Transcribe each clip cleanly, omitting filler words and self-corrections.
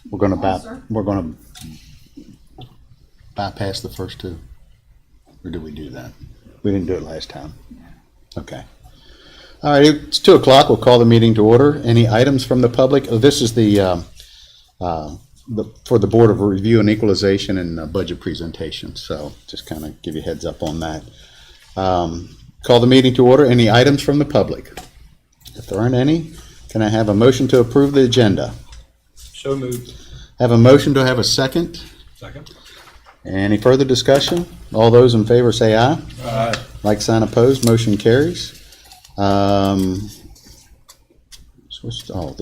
We're going to bypass the first two, or did we do that? We didn't do it last time. Okay. All right, it's 2 o'clock. We'll call the meeting to order. Any items from the public? Oh, this is the for the Board of Review and Equalization and budget presentation. So just kind of give you a heads up on that. Call the meeting to order. Any items from the public? If there aren't any, can I have a motion to approve the agenda? So moved. Have a motion to have a second? Second. Any further discussion? All those in favor say aye. Aye. Like sign opposed, motion carries. The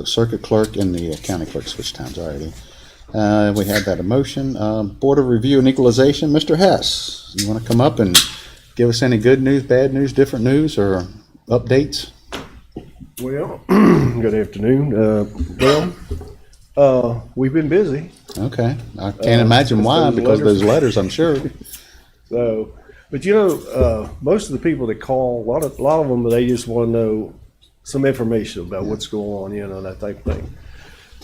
circuit clerk and the county clerk switched times already. We had that a motion. Board of Review and Equalization, Mr. Hess, you want to come up and give us any good news, bad news, different news, or updates? Well, good afternoon. We've been busy. Okay, I can't imagine why, because of those letters, I'm sure. So, but most of the people that call, a lot of them, they just want to know some information about what's going on, that type of thing.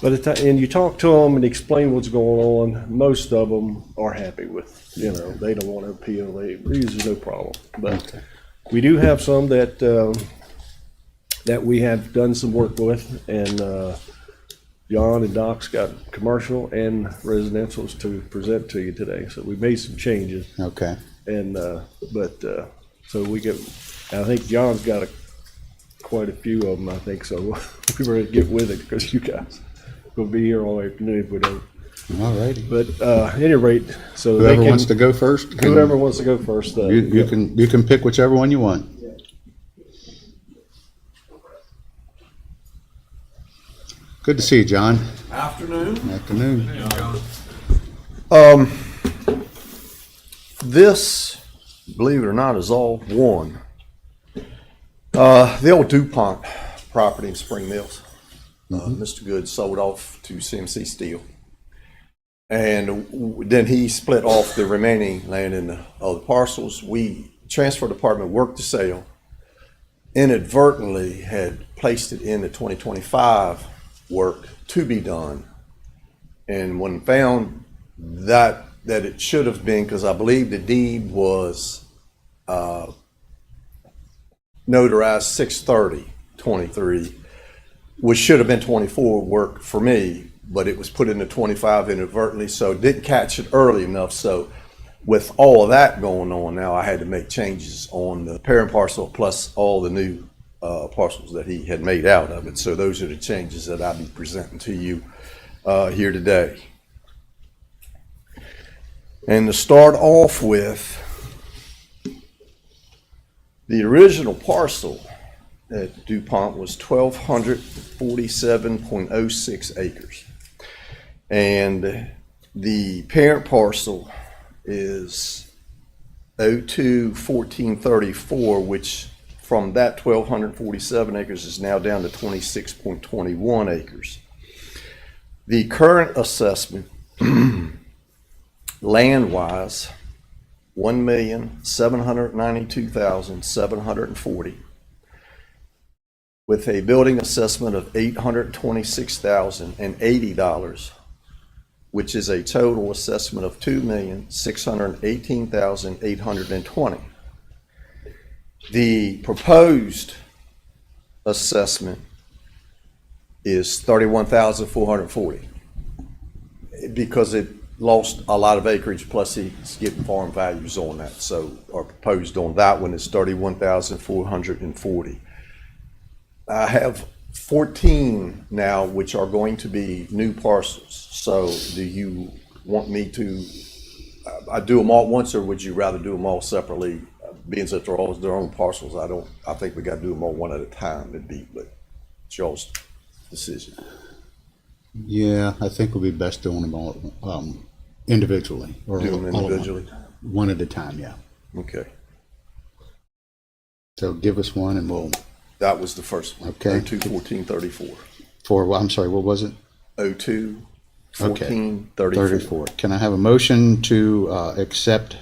But and you talk to them and explain what's going on, most of them are happy with, they don't want to appeal. There's usually no problem. But we do have some that we have done some work with, and John and Doc's got commercial and residentials to present to you today. So we made some changes. Okay. And so I think John's got quite a few of them, I think, so we better get with it, because you guys will be here all afternoon if we don't. All righty. But at any rate, so Whoever wants to go first. Whoever wants to go first. You can pick whichever one you want. Good to see you, John. Afternoon. Afternoon. This, believe it or not, is all one. The old DuPont property in Spring Mills, Mr. Good sold off to CMC Steel. And then he split off the remaining land in the other parcels. We, transfer department, worked the sale, inadvertently had placed it in the 2025 work to be done. And when found that it should have been, because I believe the deed was notarized 6/30/23, which should have been 24 work for me, but it was put into 25 inadvertently, so didn't catch it early enough. So with all of that going on now, I had to make changes on the parent parcel plus all the new parcels that he had made out of it. So those are the changes that I'll be presenting to you here today. And to start off with, the original parcel at DuPont was 1,247.06 acres. And the parent parcel is 02-1434, which from that 1,247 acres is now down to 26.21 acres. The current assessment, land-wise, 1,792,740, with a building assessment of $826,080, which is a total assessment of $2,618,820. The proposed assessment is $31,440 because it lost a lot of acreage, plus he's getting farm values on that. So our proposed on that one is $31,440. I have 14 now, which are going to be new parcels. So do you want me to, I do them all at once, or would you rather do them all separately? Being that they're all their own parcels, I think we got to do them all one at a time. But it's y'all's decision. Yeah, I think it would be best doing them all individually. Or Do them individually? One at a time, yeah. Okay. So give us one and we'll... That was the first one. Okay. 02-1434. I'm sorry, what was it? 02-1434. 34. Can I have a motion to accept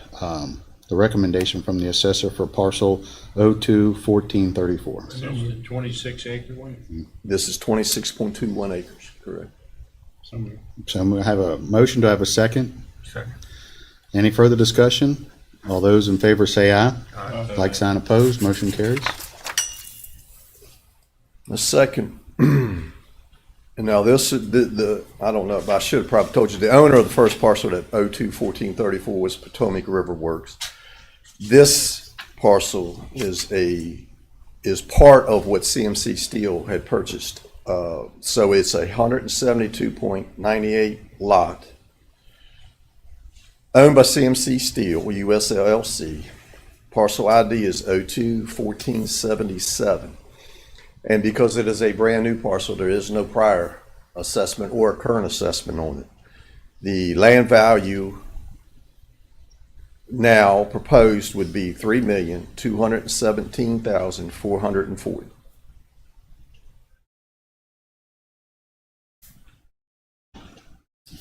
the recommendation from the assessor for parcel 02-1434? This is a 26 acre one. This is 26.21 acres, correct? So moved. So I'm going to have a motion. Do I have a second? Second. Any further discussion? All those in favor say aye. Aye. Like sign opposed, motion carries. The second, and now this is I don't know, but I should have probably told you, the owner of the first parcel at 02-1434 was Potomac River Works. This parcel is part of what CMC Steel had purchased. So it's a 172.98 lot owned by CMC Steel, US LLC. Parcel ID is 02-1477. And because it is a brand new parcel, there is no prior assessment or current assessment on it. The land value now proposed would be $3,217,440.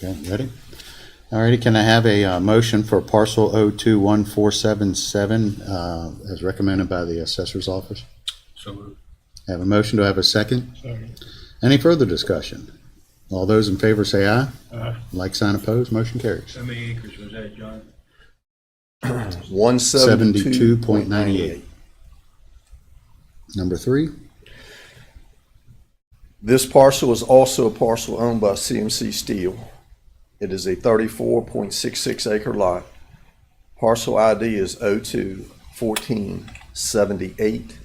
Okay, ready? All righty, can I have a motion for parcel 021477 as recommended by the assessor's office? So moved. Have a motion. Do I have a second? Second. Any further discussion? All those in favor say aye. Aye. Like sign opposed, motion carries. How many acres was that, John? 172.98. Number 3. This parcel is also a parcel owned by CMC Steel. It is a 34.66 acre lot. Parcel ID is 02-1478.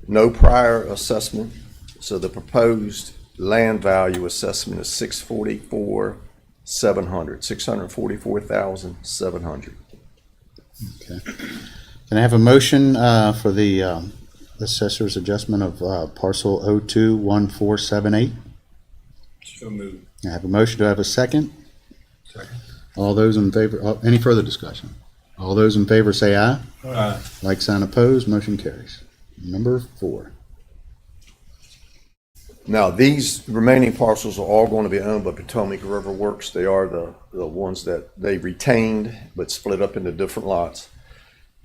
No prior assessment, so the proposed land value assessment is $644,700. Okay. Can I have a motion for the assessor's adjustment of parcel 021478? So moved. I have a motion. Do I have a second? Second. All those in favor, any further discussion? All those in favor say aye. Aye. Like sign opposed, motion carries. Number 4. Now, these remaining parcels are all going to be owned by Potomac River Works. They are the ones that they retained but split up into different lots.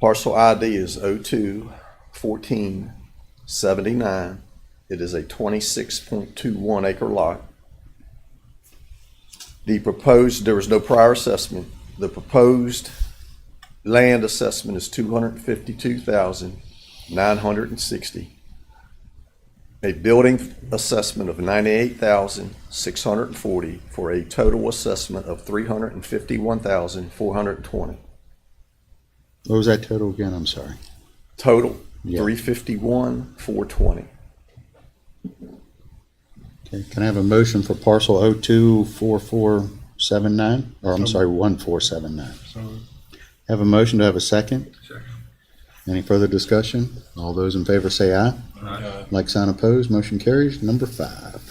Parcel ID is 02-1479. It is a 26.21 acre lot. There was no prior assessment. The proposed land assessment is $252,960. A building assessment of $98,640 for a total assessment of $351,420. What was that total again? I'm sorry. Total, Yeah. $351,420. Okay. Can I have a motion for parcel 024479? Or I'm sorry, 1479. So moved. Have a motion. Do I have a second? Second. Any further discussion? All those in favor say aye. Aye. Like sign opposed, motion carries. Number 5.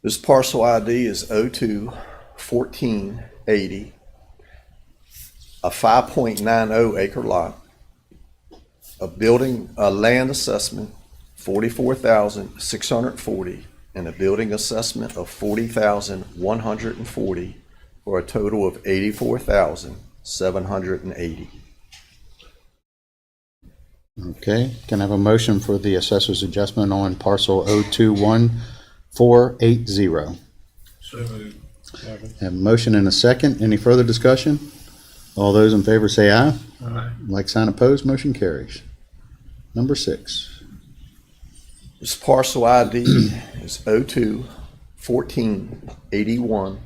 This parcel ID is 02-1480, a 5.90 acre lot, a land assessment, $44,640, and a building assessment of $40,140 for a total of $84,780. Okay. Can I have a motion for the assessor's adjustment on parcel 021480? So moved. Second. Have a motion and a second. Any further discussion? All those in favor say aye. Aye. Like sign opposed, motion carries. Number 6. This parcel ID is 02-1481,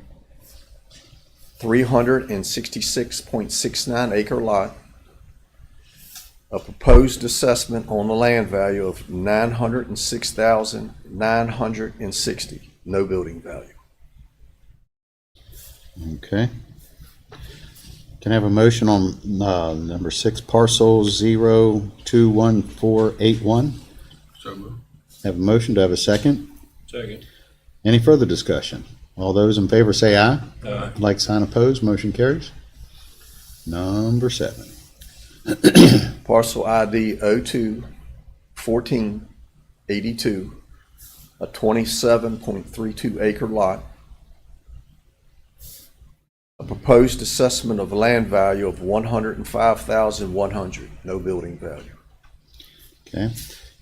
366.69 acre lot. A proposed assessment on the land value of $906,960, no building value. Okay. Can I have a motion on number 6, parcel 021481? So moved. Have a motion. Do I have a second? Second. Any further discussion? All those in favor say aye. Aye. Like sign opposed, motion carries. Number 7. Parcel ID 02-1482, a 27.32 acre lot. A proposed assessment of land value of $105,100, no building value. Okay.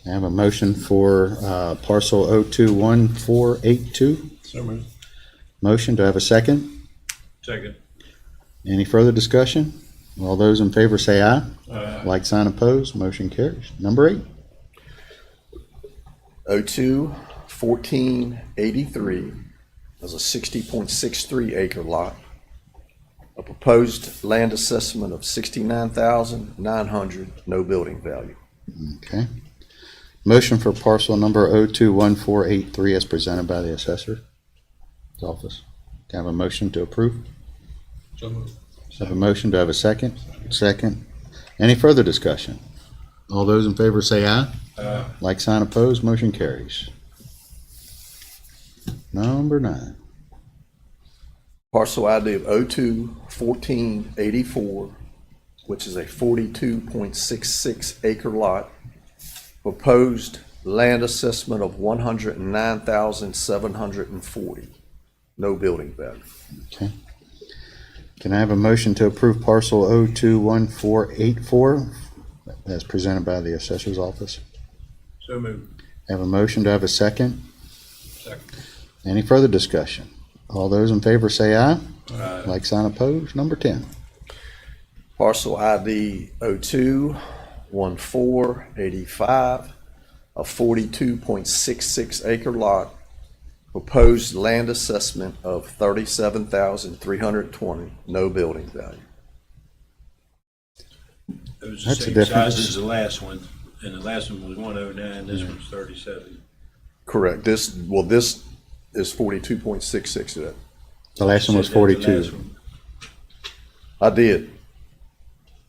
I have a motion for parcel 021482. So moved. Motion, do I have a second? Second. Any further discussion? All those in favor say aye. Aye. Like sign opposed, motion carries. Number 8. 02-1483 is a 60.63 acre lot. A proposed land assessment of $69,900, no building value. Okay. Motion for parcel number 021483 as presented by the assessor's office. Can I have a motion to approve? So moved. Have a motion, do I have a second? Second. Any further discussion? All those in favor say aye. Aye. Like sign opposed, motion carries. Number 9. Parcel ID of 02-1484, which is a 42.66 acre lot. Proposed land assessment of $109,740, no building value. Okay. Can I have a motion to approve parcel 021484 as presented by the assessor's office? So moved. Have a motion, do I have a second? Second. Any further discussion? All those in favor say aye. Aye. Like sign opposed. Number 10. Parcel ID 02-1485, a 42.66 acre lot. Proposed land assessment of $37,320, no building value. It was the That's a same difference. size as the last one, and the last one was 109, this one's 37. Correct. This is 42.66 to that. The last one was Said that the 42. last one, I did.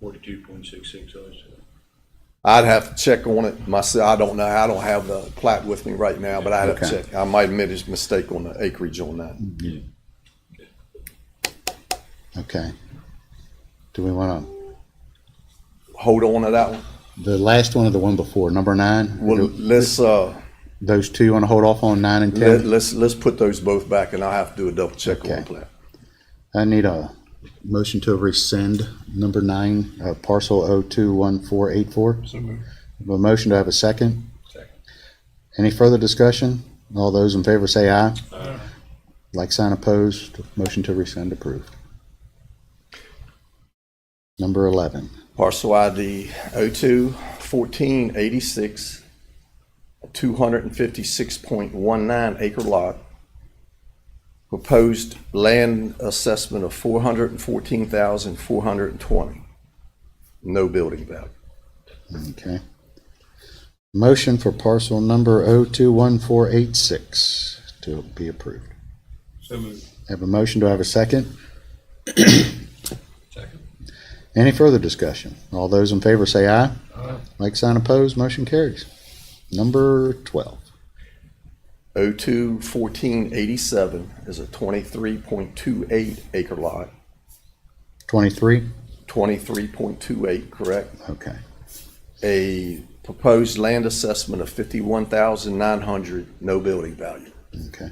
42.66 also. I'd have to check on it myself. I don't know. I don't have the plat with me right now, but I'd have to Okay. check. I might have made a mistake on the acreage on that. Okay. Do we want to, Hold on to that one. the last one or the one before, number 9? Well, let's Those two you want to hold off on 9 and 10? let's put those both back, and I'll have to do a double check on Okay. the plat. I need a motion to rescind number 9, parcel 021484. So moved. A motion, to have a second? Second. Any further discussion? All those in favor say aye. Aye. Like sign opposed, motion to rescind approved. Number 11. Parcel ID 02-1486, a 256.19 acre lot. Proposed land assessment of $414,420, no building value. Okay. Motion for parcel number 021486 to be approved. So moved. Have a motion, do I have a second? Second. Any further discussion? All those in favor say aye. Aye. Like sign opposed, motion carries. Number 12. 02-1487 is a 23.28 acre lot. 23? 23.28, correct. Okay. A proposed land assessment of $51,900, no building value. Okay.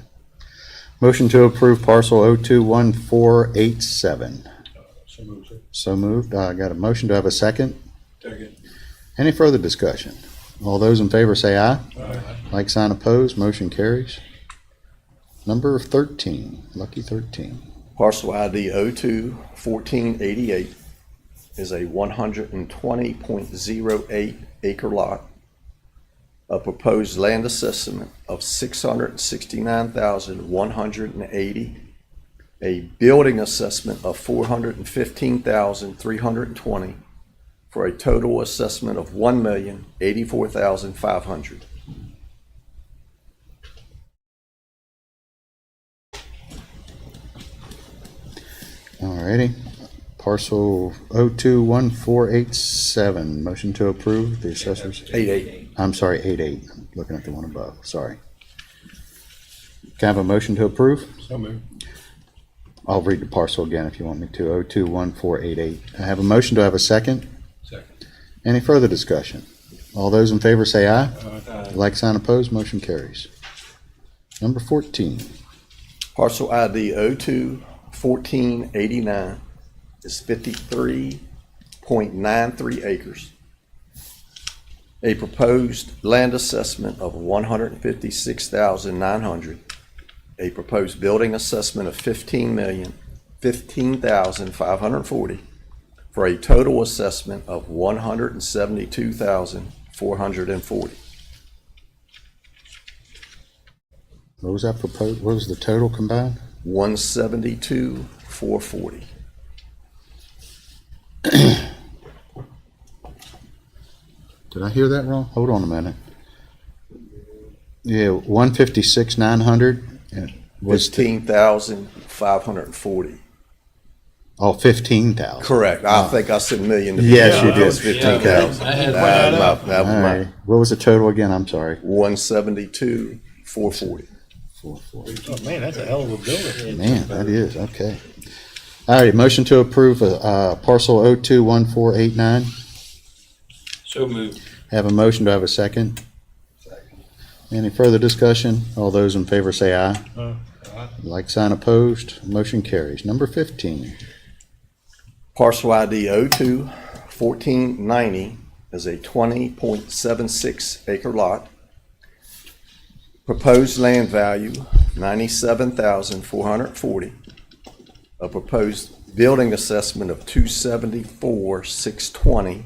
Motion to approve parcel 021487. So moved, sir. So moved. I got a motion. Do I have a second? Second. Any further discussion? All those in favor say aye. Aye. Like sign opposed, motion carries. Number 13, lucky 13. Parcel ID 02-1488 is a 120.08 acre lot. A proposed land assessment of $669,180. A building assessment of $415,320 for a total assessment of $1,084,500. Alrighty. Parcel 021487. Motion to approve the assessors. 88. I'm sorry, 88. I'm looking at the one above. Sorry. Can I have a motion to approve? So moved. I'll read the parcel again if you want me to. 021488. I have a motion. Do I have a second? Second. Any further discussion? All those in favor say aye. Aye. Like sign opposed, motion carries. Number 14. Parcel ID 02-1489 is 53.93 acres. A proposed land assessment of $156,900. a proposed building assessment of $15,015,540 for a total assessment of $172,440. What was that proposed, what was the total combined? 172,440. Did I hear that wrong? Hold on a minute. Yeah, 156,900 was, 15,540. oh, 15,000. Correct. I think I said million. Yes, you did. 15,000. I had that up. That All was right. What was the total again? I'm sorry. 172,440. 440. Oh, man, that's a hell of a building. Man, that is, okay. All right, motion to approve, parcel 021489. So moved. Have a motion, do I have a second? Second. Any further discussion? All those in favor say aye. Like sign opposed, motion carries. Number 15. Parcel ID 021490 is a 20.76 acre lot. Proposed land value, $97,440. A proposed building assessment of $274,620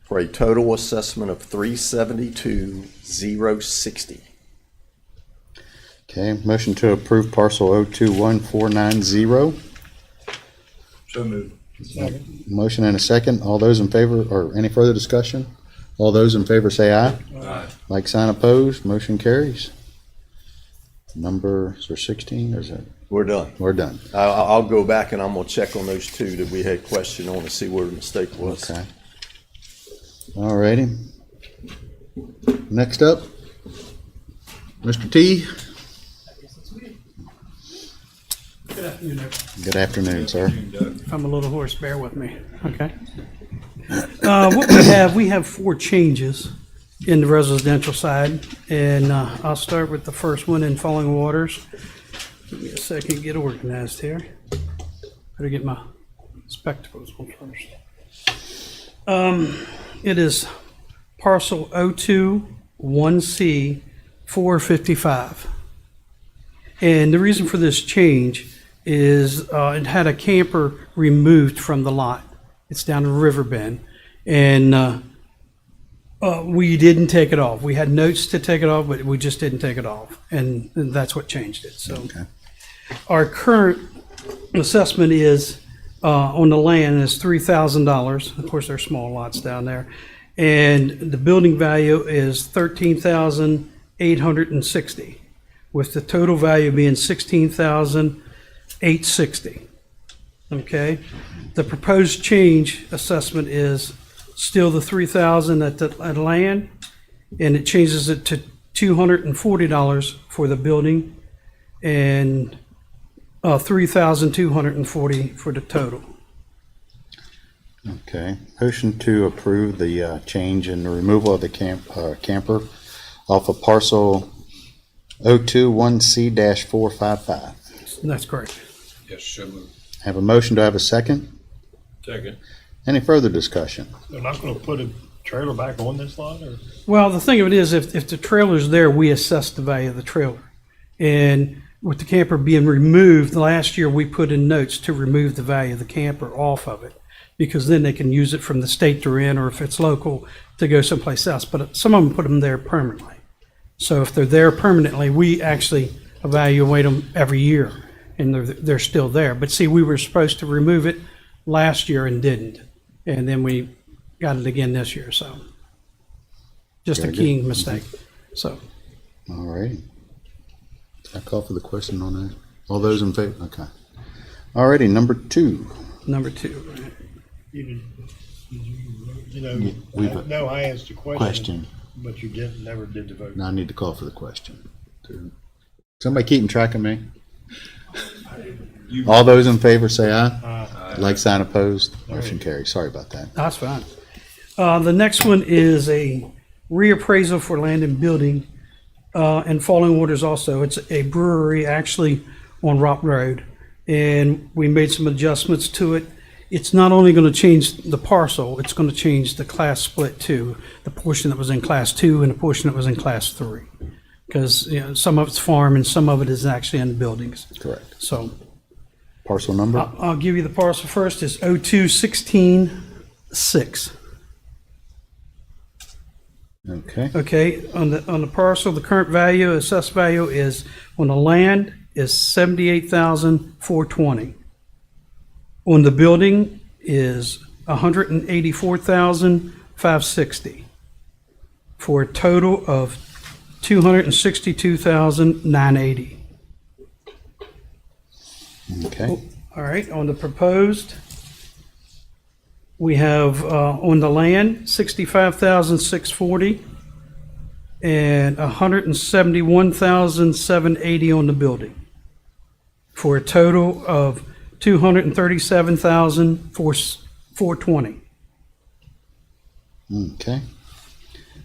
for a total assessment of $372,060. Okay, motion to approve parcel 021490. So moved. Motion and a second. All those in favor, or any further discussion? All those in favor say aye. Aye. Like sign opposed, motion carries. Number, is there 16 or is that? We're done. We're done. I'll go back and I'm gonna check on those two that we had question on to see where the mistake was. Okay. All righty. Next up, Mr. T. Good afternoon, everyone. Good afternoon, sir. If I'm a little hoarse, bear with me, okay? What we have 4 changes in the residential side, and I'll start with the first one in Falling Waters. Give me a second, to get organized here. Better get my spectacles on first. It is parcel 021C 455. And the reason for this change is it had a camper removed from the lot. It's down in Riverbend. And we didn't take it off. We had notes to take it off, but we just didn't take it off. And that's what changed it. So Okay. our current assessment is on the land is $3,000. Of course, there's small lots down there. And the building value is $13,860, with the total value being $16,860. Okay? The proposed change assessment is still the $3,000 at the land, and it changes it to $240 for the building and $3,240 for the total. Okay. Motion to approve the change in the removal of the camper off of parcel 021C-455. That's correct. Yes, so moved. Have a motion, do I have a second? Second. Any further discussion? They're not gonna put a trailer back on this lot, or? Well, the thing of it is, if the trailer's there, we assess the value of the trailer. And with the camper being removed, last year we put in notes to remove the value of the camper off of it, because then they can use it from the state they're in, or if it's local, to go someplace else. But some of them put them there permanently. So if they're there permanently, we actually evaluate them every year, and they're still there. But see, we were supposed to remove it last year and didn't. And then we got it again this year, so just a Very key good. mistake, so. All righty. I call for the question on that. All those in favor? Okay. All righty, number 2. Number 2, right? You know, We've- no, I asked a Question. but you never did the vote. Now I need to call for the question. Somebody keeping track of me? All those in favor say aye. Like sign opposed, motion carries. Sorry about that. That's fine. The next one is a reappraisal for land and building, and Falling Waters also. It's a brewery actually on Rock Road, and we made some adjustments to it. It's not only going to change the parcel, it's going to change the class split too, the portion that was in class 2 and the portion that was in class 3. because, some of it's farm and some of it is actually in the buildings. Correct. So Parcel number? I'll give you the parcel first. It's 0216-6. Okay. Okay, on the parcel, the current value, assessed value is, on the land, is 78,420. On the building is 184,560, for a total of 262,980. Okay. All right, on the proposed, we have, on the land, 65,640 and 171,780 on the building, for a total of 237,420. Okay.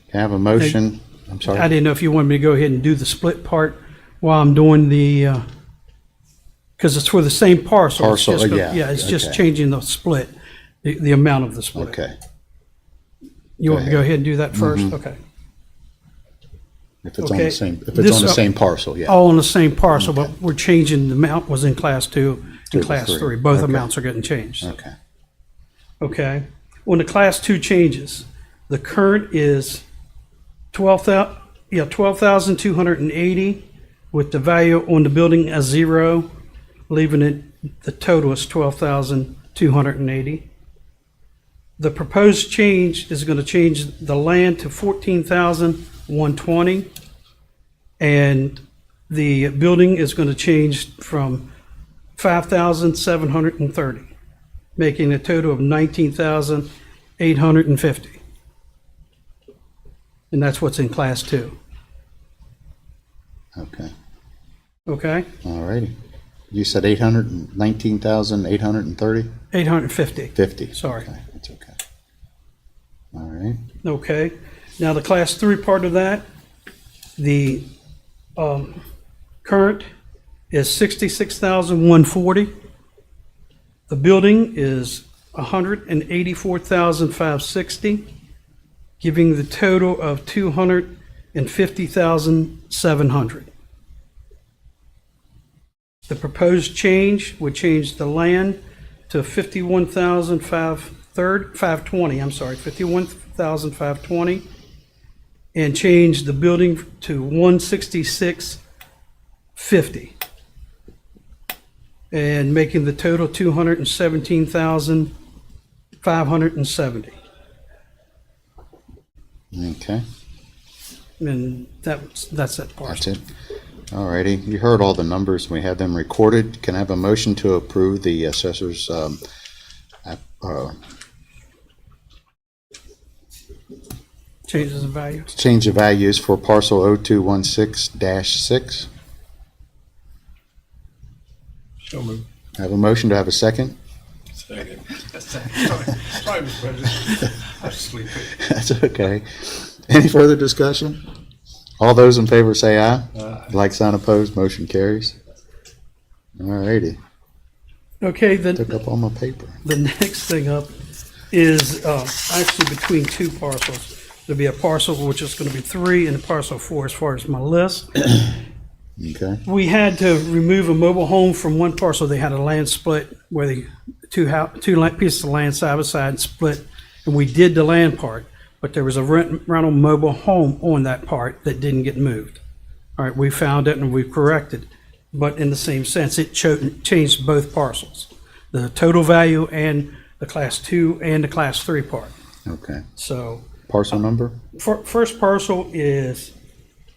Can I have a motion? I'm I sorry. didn't know if you wanted me to go ahead and do the split part while I'm doing the, because it's for the same parcel. It's Parcel, just go- yeah, Yeah, it's just okay. changing the split, the amount of the split. Okay. You want me to go ahead. ahead and do that first? Okay. If it's on Okay. the same, if it's This, on the same parcel, yeah. All on the same parcel, but we're changing, the amount was in class 2 To and the class three. 3. Both Okay. amounts are getting changed. Okay. Okay. On the class 2 changes, the current is 12,280 with the value on the building as 0, leaving it, the total is 12,280. The proposed change is going to change the land to 14,120, and the building is going to change from 5,730, making a total of 19,850. And that's what's in class 2. Okay. Okay? All righty. You said 819,830? 850. 50. Sorry. Okay, that's okay. All right. Okay. Now, the class 3 part of that, the current is 66,140. The building is 184,560, giving the total of 250,700. The proposed change would change the land to 51,520, 51,520, and change the building to 166,50, and making the total 217,570. Okay. And that's that part. That's it. All righty. You heard all the numbers. We have them recorded. Can I have a motion to approve the assessor's Changes in value. change of values for parcel 0216-6? So moved. I have a motion to have a second? Second. Sorry, Mr. President. I was sleeping. That's okay. Any further discussion? All those in favor say aye. Like sign opposed, motion carries. All righty. Okay, Took up all my paper. the next thing up is actually between two parcels. There'll be a parcel which is going to be 3 and a parcel 4 as far as my list. Okay. We had to remove a mobile home from one parcel. They had a land split where the two pieces of land side by side split, and we did the land part, but there was a rental mobile home on that part that didn't get moved. All right, we found it and we corrected, but in the same sense, it changed both parcels, the total value and the class 2 and the class 3 part. Okay. So Parcel number? first parcel is,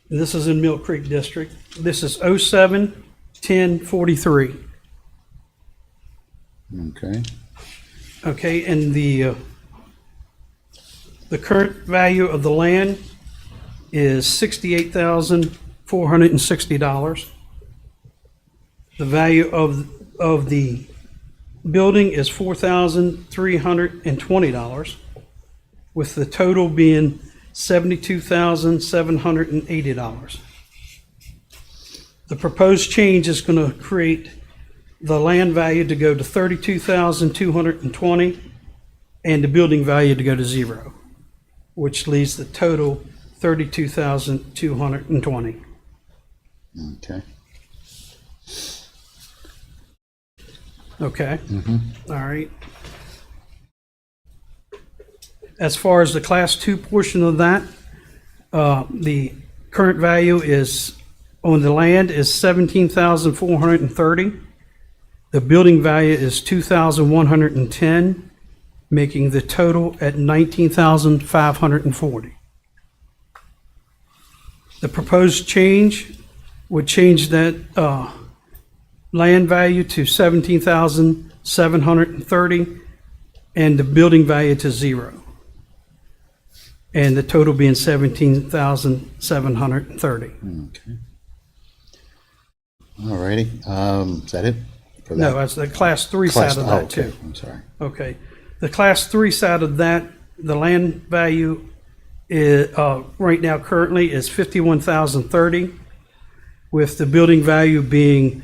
this is in Mill Creek District. This is 07-1043. Okay. Okay, and the current value of the land is $68,460. The value of the building is $4,320, with the total being $72,780. The proposed change is going to create the land value to go to $32,220 and the building value to go to 0, which leaves the total $32,220. Okay. Okay. All right. As far as the Class 2 portion of that, the current value is, on the land, is $17,430. The building value is $2,110, making the total at $19,540. The proposed change would change that land value to $17,730 and the building value to 0. And the total being $17,730. Okay. All righty. Is that it? For No, that? that's the Class 3 Class- side of oh, that okay. too. I'm sorry. Okay. The Class 3 side of that, the land value is, right now currently is $51,030, with the building value being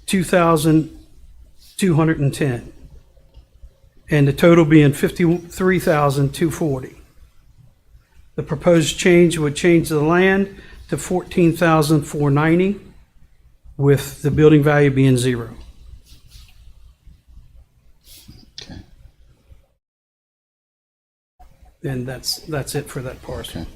$2,210, and the total being $53,240. The proposed change would change the land to $14,490, with the building value being 0. Okay. And that's it for that parcel. Okay.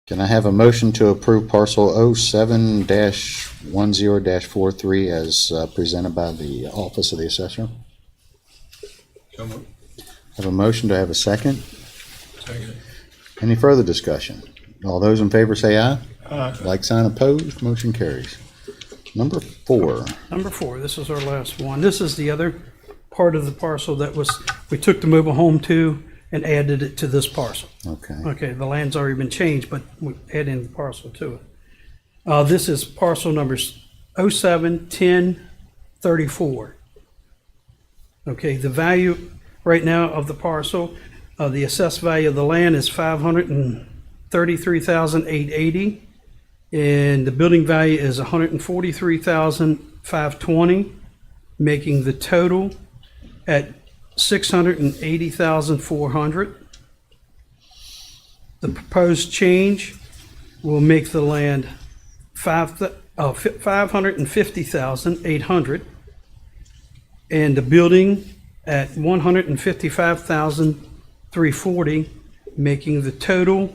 Can I have a motion to approve parcel 07-10-43 as presented by the Office of the Assessor? So moved. Have a motion to have a second? Second. Any further discussion? All those in favor say aye. Aye. Like sign opposed, motion carries. Number 4. Number 4, this is our last one. This is the other part of the parcel that was, we took the mobile home to and added it to this parcel. Okay. Okay, the land's already been changed, but we add in the parcel to it. This is parcel numbers 07, 10, 34. Okay, the value right now of the parcel, the assessed value of the land is $533,880, and the building value is $143,520, making the total at $680,400. The proposed change will make the land $550,800, and the building at $155,340, making the total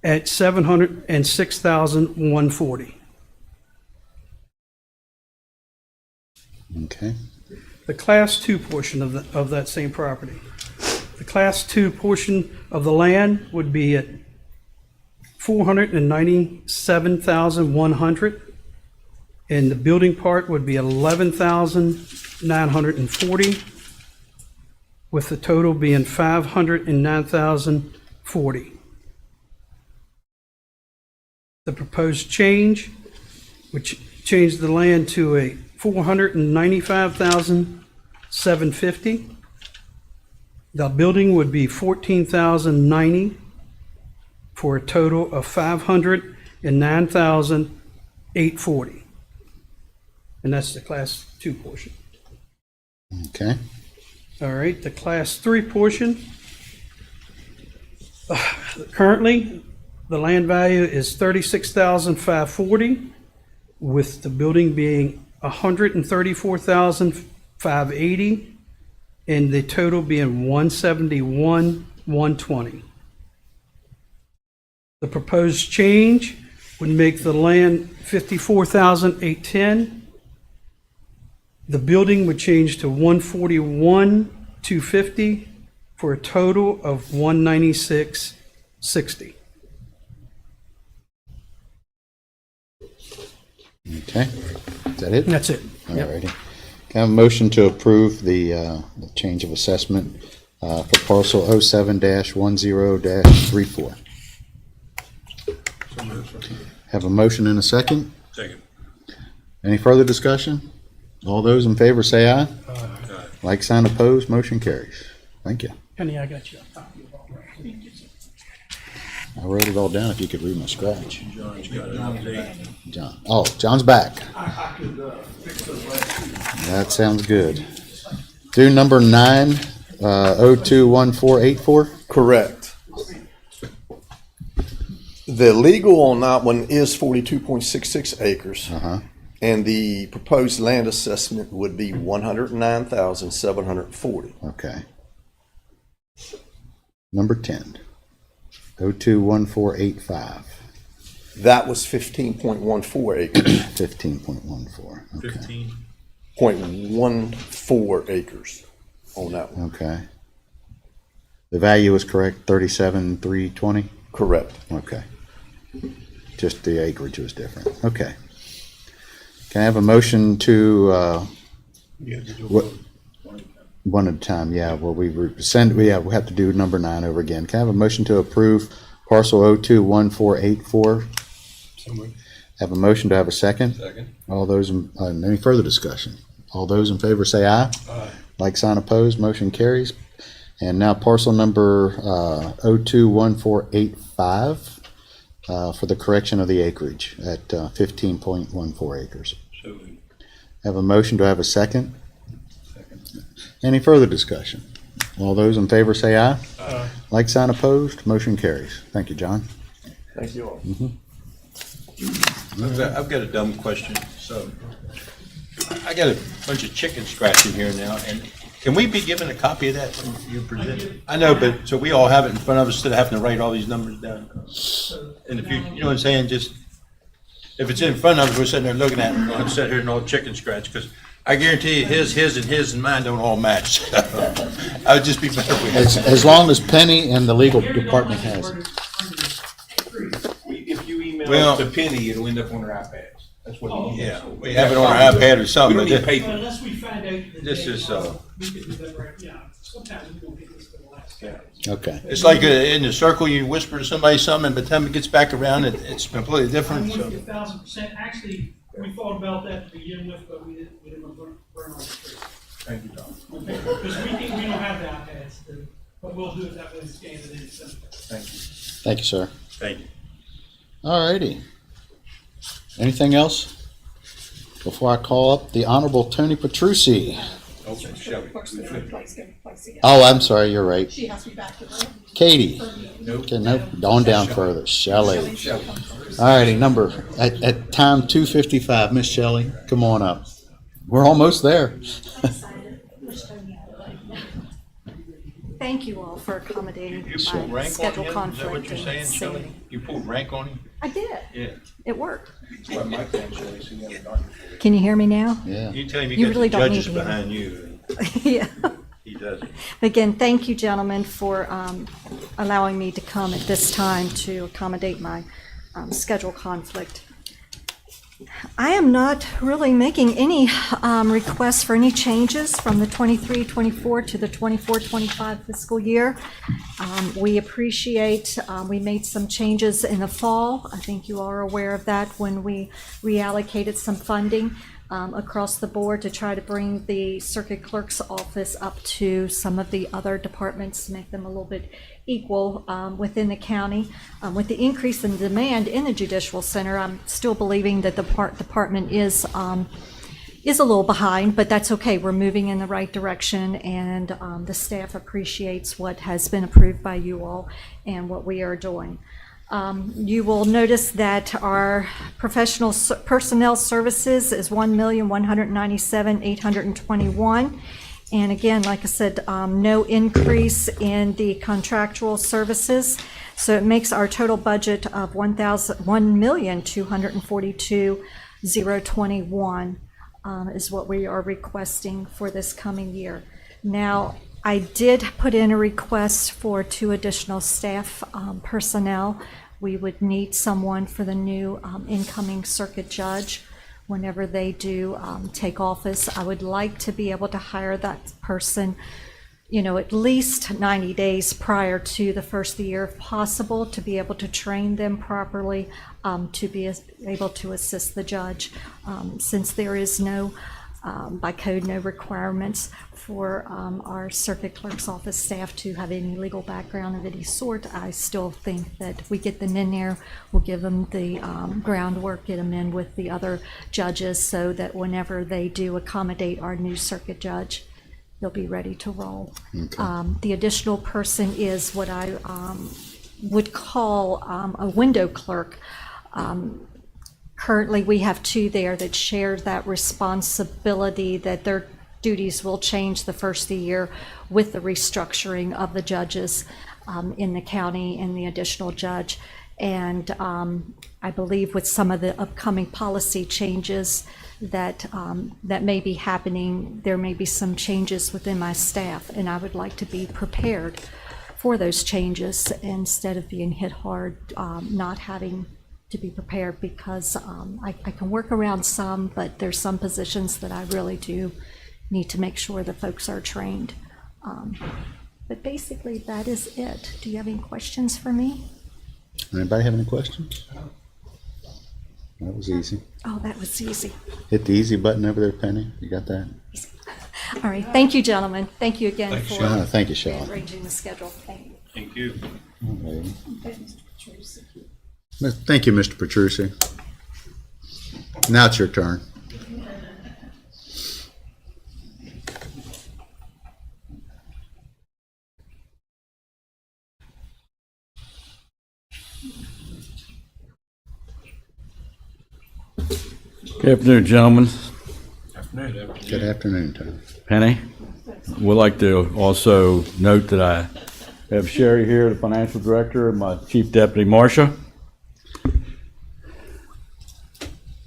at $706,140. Okay. The Class 2 portion of that same property. The Class 2 portion of the land would be at $497,100, and the building part would be $11,940, with the total being $509,040. The proposed change, which changed the land to a $495,750. The building would be $14,090 for a total of $509,840. And that's the Class 2 portion. Okay. All right, the Class 3 portion. Currently, the land value is $36,540, with the building being $134,580, and the total being $171,120. The proposed change would make the land $54,810. The building would change to $141,250 for a total of $196,60. Okay. Is that it? That's it. All righty. Can I have a motion to approve the change of assessment for parcel 07-10-34? So moved. Have a motion and a second? Second. Any further discussion? All those in favor say aye. Aye. Like sign opposed, motion carries. Thank you. Penny, I got you a copy of all that. I wrote it all down if you could read my scratch. John's got an update. John. Oh, John's back. That sounds good. Do number 9, 021484. Correct. The legal on that one is 42.66 acres. Uh-huh. And the proposed land assessment would be 109,740. Okay. Number 10, 021485, That was 15.14 acres. 15.14. Okay. 15. 0.14 acres on that one. Okay. The value is correct, 37,320? Correct. Okay. Just the acreage was different. Okay. Can I have a motion to, what, one at a time, yeah, well, we have to do number 9 over again. Can I have a motion to approve parcel 021484? So moved. Have a motion to have a second? Second. All those, any further discussion? All those in favor say aye. Aye. Like sign opposed, motion carries. And now parcel number 021485 for the correction of the acreage at 15.14 acres. So moved. Have a motion to have a second? Second. Any further discussion? All those in favor say aye. Aye. Like sign opposed, motion carries. Thank you, John. Thank you all. I've got a dumb question. So I got a bunch of chicken scratch in here now, and can we be given a copy of that when you present it? I know, but so we all have it in front of us instead of having to write all these numbers down. In the future, you know what I'm saying? Just if it's in front of us, we're sitting there looking at it, we'll have to sit here and all chicken scratch, because I guarantee you his and mine don't all match. I would just be better if we had. As long as Penny and the legal department has it. If you email Well- it to Penny, it'll end up on her iPads. That's what you Yeah, we have it on our iPad or We something. don't but need paper. Unless we find out. This is, We could do that right, yeah, sometimes we don't get this to the last. Okay. It's like in the circle, you whisper to somebody something, and by the time it gets back around, it's completely different. I'm So with you 1,000%. Actually, we thought about that to begin with, but we didn't burn on the tree. Thank you, Tom. Because we don't have the iPads, but we'll do it that way and scan it in. So. Thank you. Thank you, sir. thank you. All righty. Anything else? Before I call up the Honorable Tony Petrucci. Oh, Shelley. Oh, I'm sorry, you're right. She has to be back to work. Katie. Nope. Okay, nope, on down further. Shelley. Shelley. All righty, number, at time 2:55, Miss Shelley, come on up. We're almost there. Thank you all for accommodating You pulled my rank on schedule him? Is that what conflict you're saying, and Shelley? singing. You pulled rank on him? I did. Yeah. It worked. That's what Mike told Shelley, so you have a doctor for it. Can you hear me now? Yeah. You tell him You you got really the don't need judges to hear. behind you, Yeah. and he doesn't. Again, thank you, gentlemen, for allowing me to come at this time to accommodate my schedule conflict. I am not really making any requests for any changes from the 23-24 to the 24-25 fiscal year. We appreciate, we made some changes in the fall. I think you are aware of that when we reallocated some funding across the board to try to bring the circuit clerk's office up to some of the other departments, to make them a little bit equal within the county. With the increase in demand in the judicial center, I'm still believing that the department is a little behind, but that's okay. We're moving in the right direction, and the staff appreciates what has been approved by you all and what we are doing. You will notice that our professional personnel services is $1,197,821. And again, like I said, no increase in the contractual services. So it makes our total budget of $1,242,021 is what we are requesting for this coming year. Now, I did put in a request for 2 additional staff personnel. We would need someone for the new incoming circuit judge. Whenever they do take office, I would like to be able to hire that person, you know, at least 90 days prior to the first of the year, if possible, to be able to train them properly, to be able to assist the judge. Since there is no, by code, no requirements for our circuit clerk's office staff to have any legal background of any sort, I still think that if we get them in there, we'll give them the groundwork, get them in with the other judges, so that whenever they do accommodate our new circuit judge, they'll be ready to roll. The additional person is what I would call a window clerk. Currently, we have two there that share that responsibility, that their duties will change the first of the year with the restructuring of the judges in the county and the additional judge. And I believe with some of the upcoming policy changes that that may be happening, there may be some changes within my staff, and I would like to be prepared for those changes instead of being hit hard, not having to be prepared, because I can work around some, but there's some positions that I really do need to make sure the folks are trained. But basically, that is it. Do you have any questions for me? Anybody have any questions? That was easy. Oh, that was easy. Hit the easy button over there, Penny. You got that? All right, thank you, gentlemen. Thank you again Thanks, for Shauna. Thank you, Shauna. arranging the schedule. Thank you. Thank you. Alrighty. Thank you, Mr. Petrucci. Now it's your turn. Good afternoon, gentlemen. Good afternoon, Tom. Penny, would like to also note that I have Sherry here, the financial director, and my chief deputy, Marcia.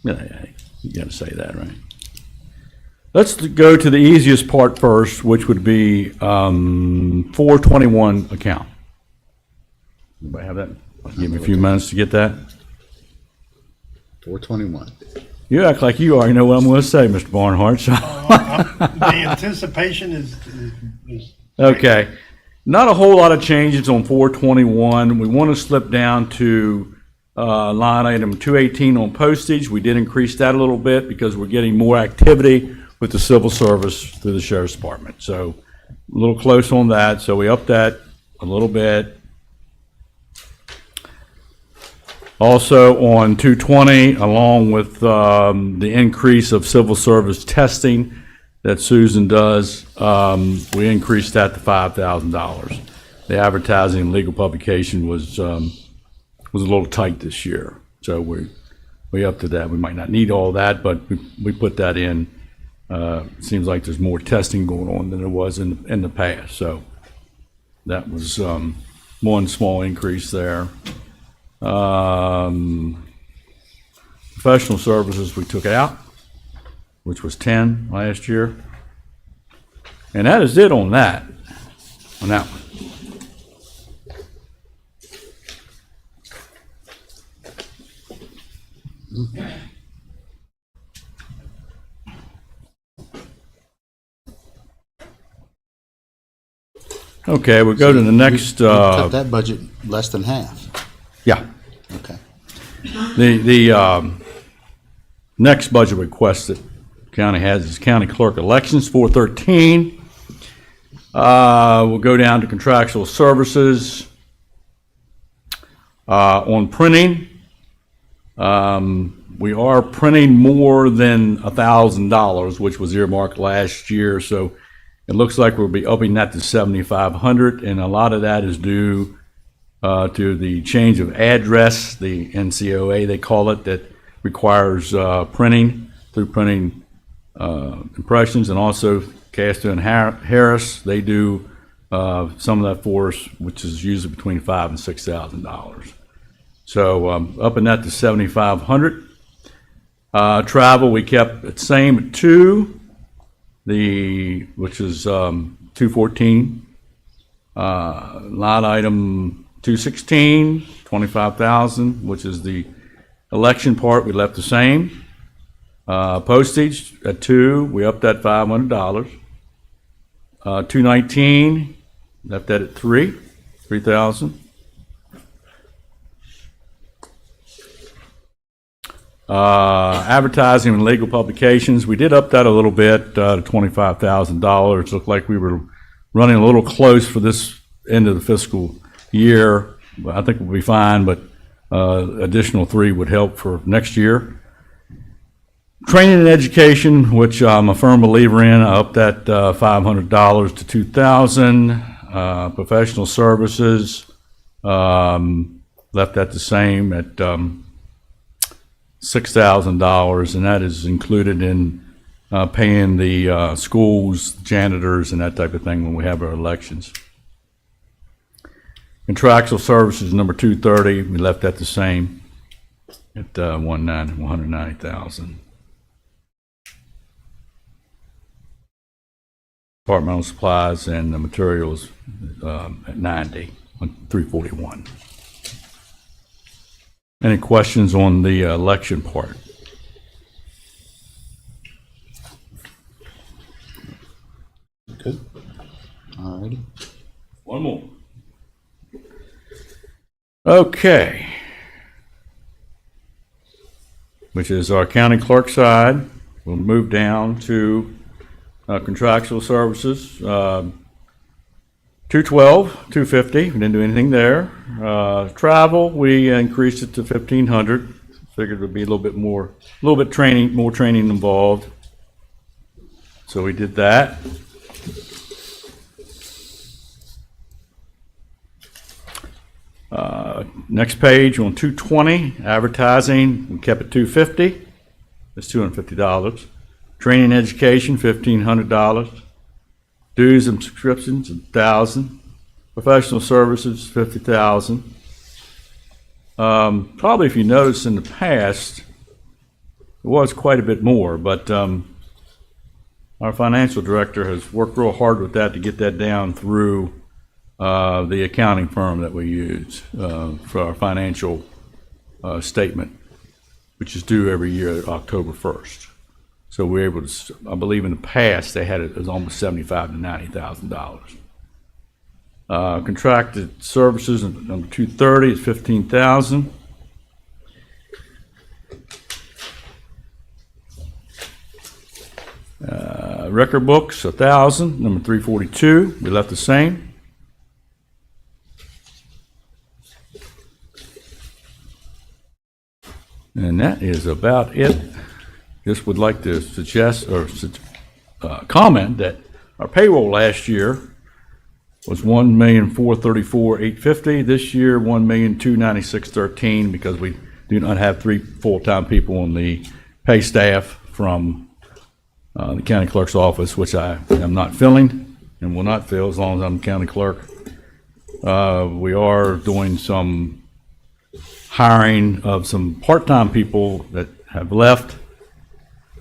Yeah, you gotta say that, right? Let's go to the easiest part first, which would be 421 account. Anybody have that? I'll give you a few minutes to get that. 421. You act like you already know what I'm going to say, Mr. Barnhart. So. The anticipation is Okay. Not a whole lot of changes on 421. We want to slip down to line item 218 on postage. We did increase that a little bit because we're getting more activity with the civil service through the sheriff's department. So a little close on that. So we upped that a little bit. Also on 220, along with the increase of civil service testing that Susan does, we increased that to $5,000. The advertising and legal publication was a little tight this year, so we upped to that. We might not need all that, but we put that in. Seems like there's more testing going on than there was in the past, so that was one small increase there. Professional services we took out, which was 10 last year. And that is it on that one. Okay, we'll go to the next. Cut that budget less than half. Yeah. Okay. The next budget request that the county has is county clerk elections, 413. We'll go down to contractual services. On printing, we are printing more than $1,000, which was earmarked last year. So it looks like we'll be upping that to $7,500, and a lot of that is due to the change of address, the NCOA they call it, that requires printing through printing impressions, and also Castor and Harris, they do some of that for us, which is usually between $5,000 and $6,000. So upping that to $7,500. Travel we kept the same at 2, which is 214. Line item 216, 25,000, which is the election part, we left the same. Postage at 2, we upped that $500. 219, left that at 3,000. Advertising and legal publications, we did up that a little bit to $25,000. Looked like we were running a little close for this end of the fiscal year. I think we'll be fine, but additional 3 would help for next year. Training and education, which I'm a firm believer in, I upped that $500 to $2,000. Professional services, left that the same at $6,000, and that is included in paying the schools, janitors, and that type of thing when we have our elections. Contractual services, number 230, we left that the same at 190,000. Departmental supplies and the materials at 90 on 341. Any questions on the election part? Good. All righty. One more. Okay. Which is our county clerk side. We'll move down to contractual services. 212, 250. We didn't do anything there. Travel, we increased it to 1,500. Figured it would be a little bit more training, more training involved. So we did that. Next page on 220, advertising, we kept it 250. That's $250. Training and education, $1,500. Dues and subscriptions, $1,000. Professional services, $50,000. Probably if you notice in the past, it was quite a bit more, but our financial director has worked real hard with that to get that down through the accounting firm that we use for our financial statement, which is due every year October 1st. So we're able to, I believe in the past, they had it as almost $75,000 to $90,000. Contracted services, number 230 is $15,000. Record books, 1,000, number 342, we left the same. And that is about it. Just would like to suggest or comment that our payroll last year was $1,434,850. This year, $1,296,13, because we do not have 3 full-time people on the pay staff from the county clerk's office, which I am not filling and will not fill as long as I'm county clerk. We are doing some hiring of some part-time people that have left.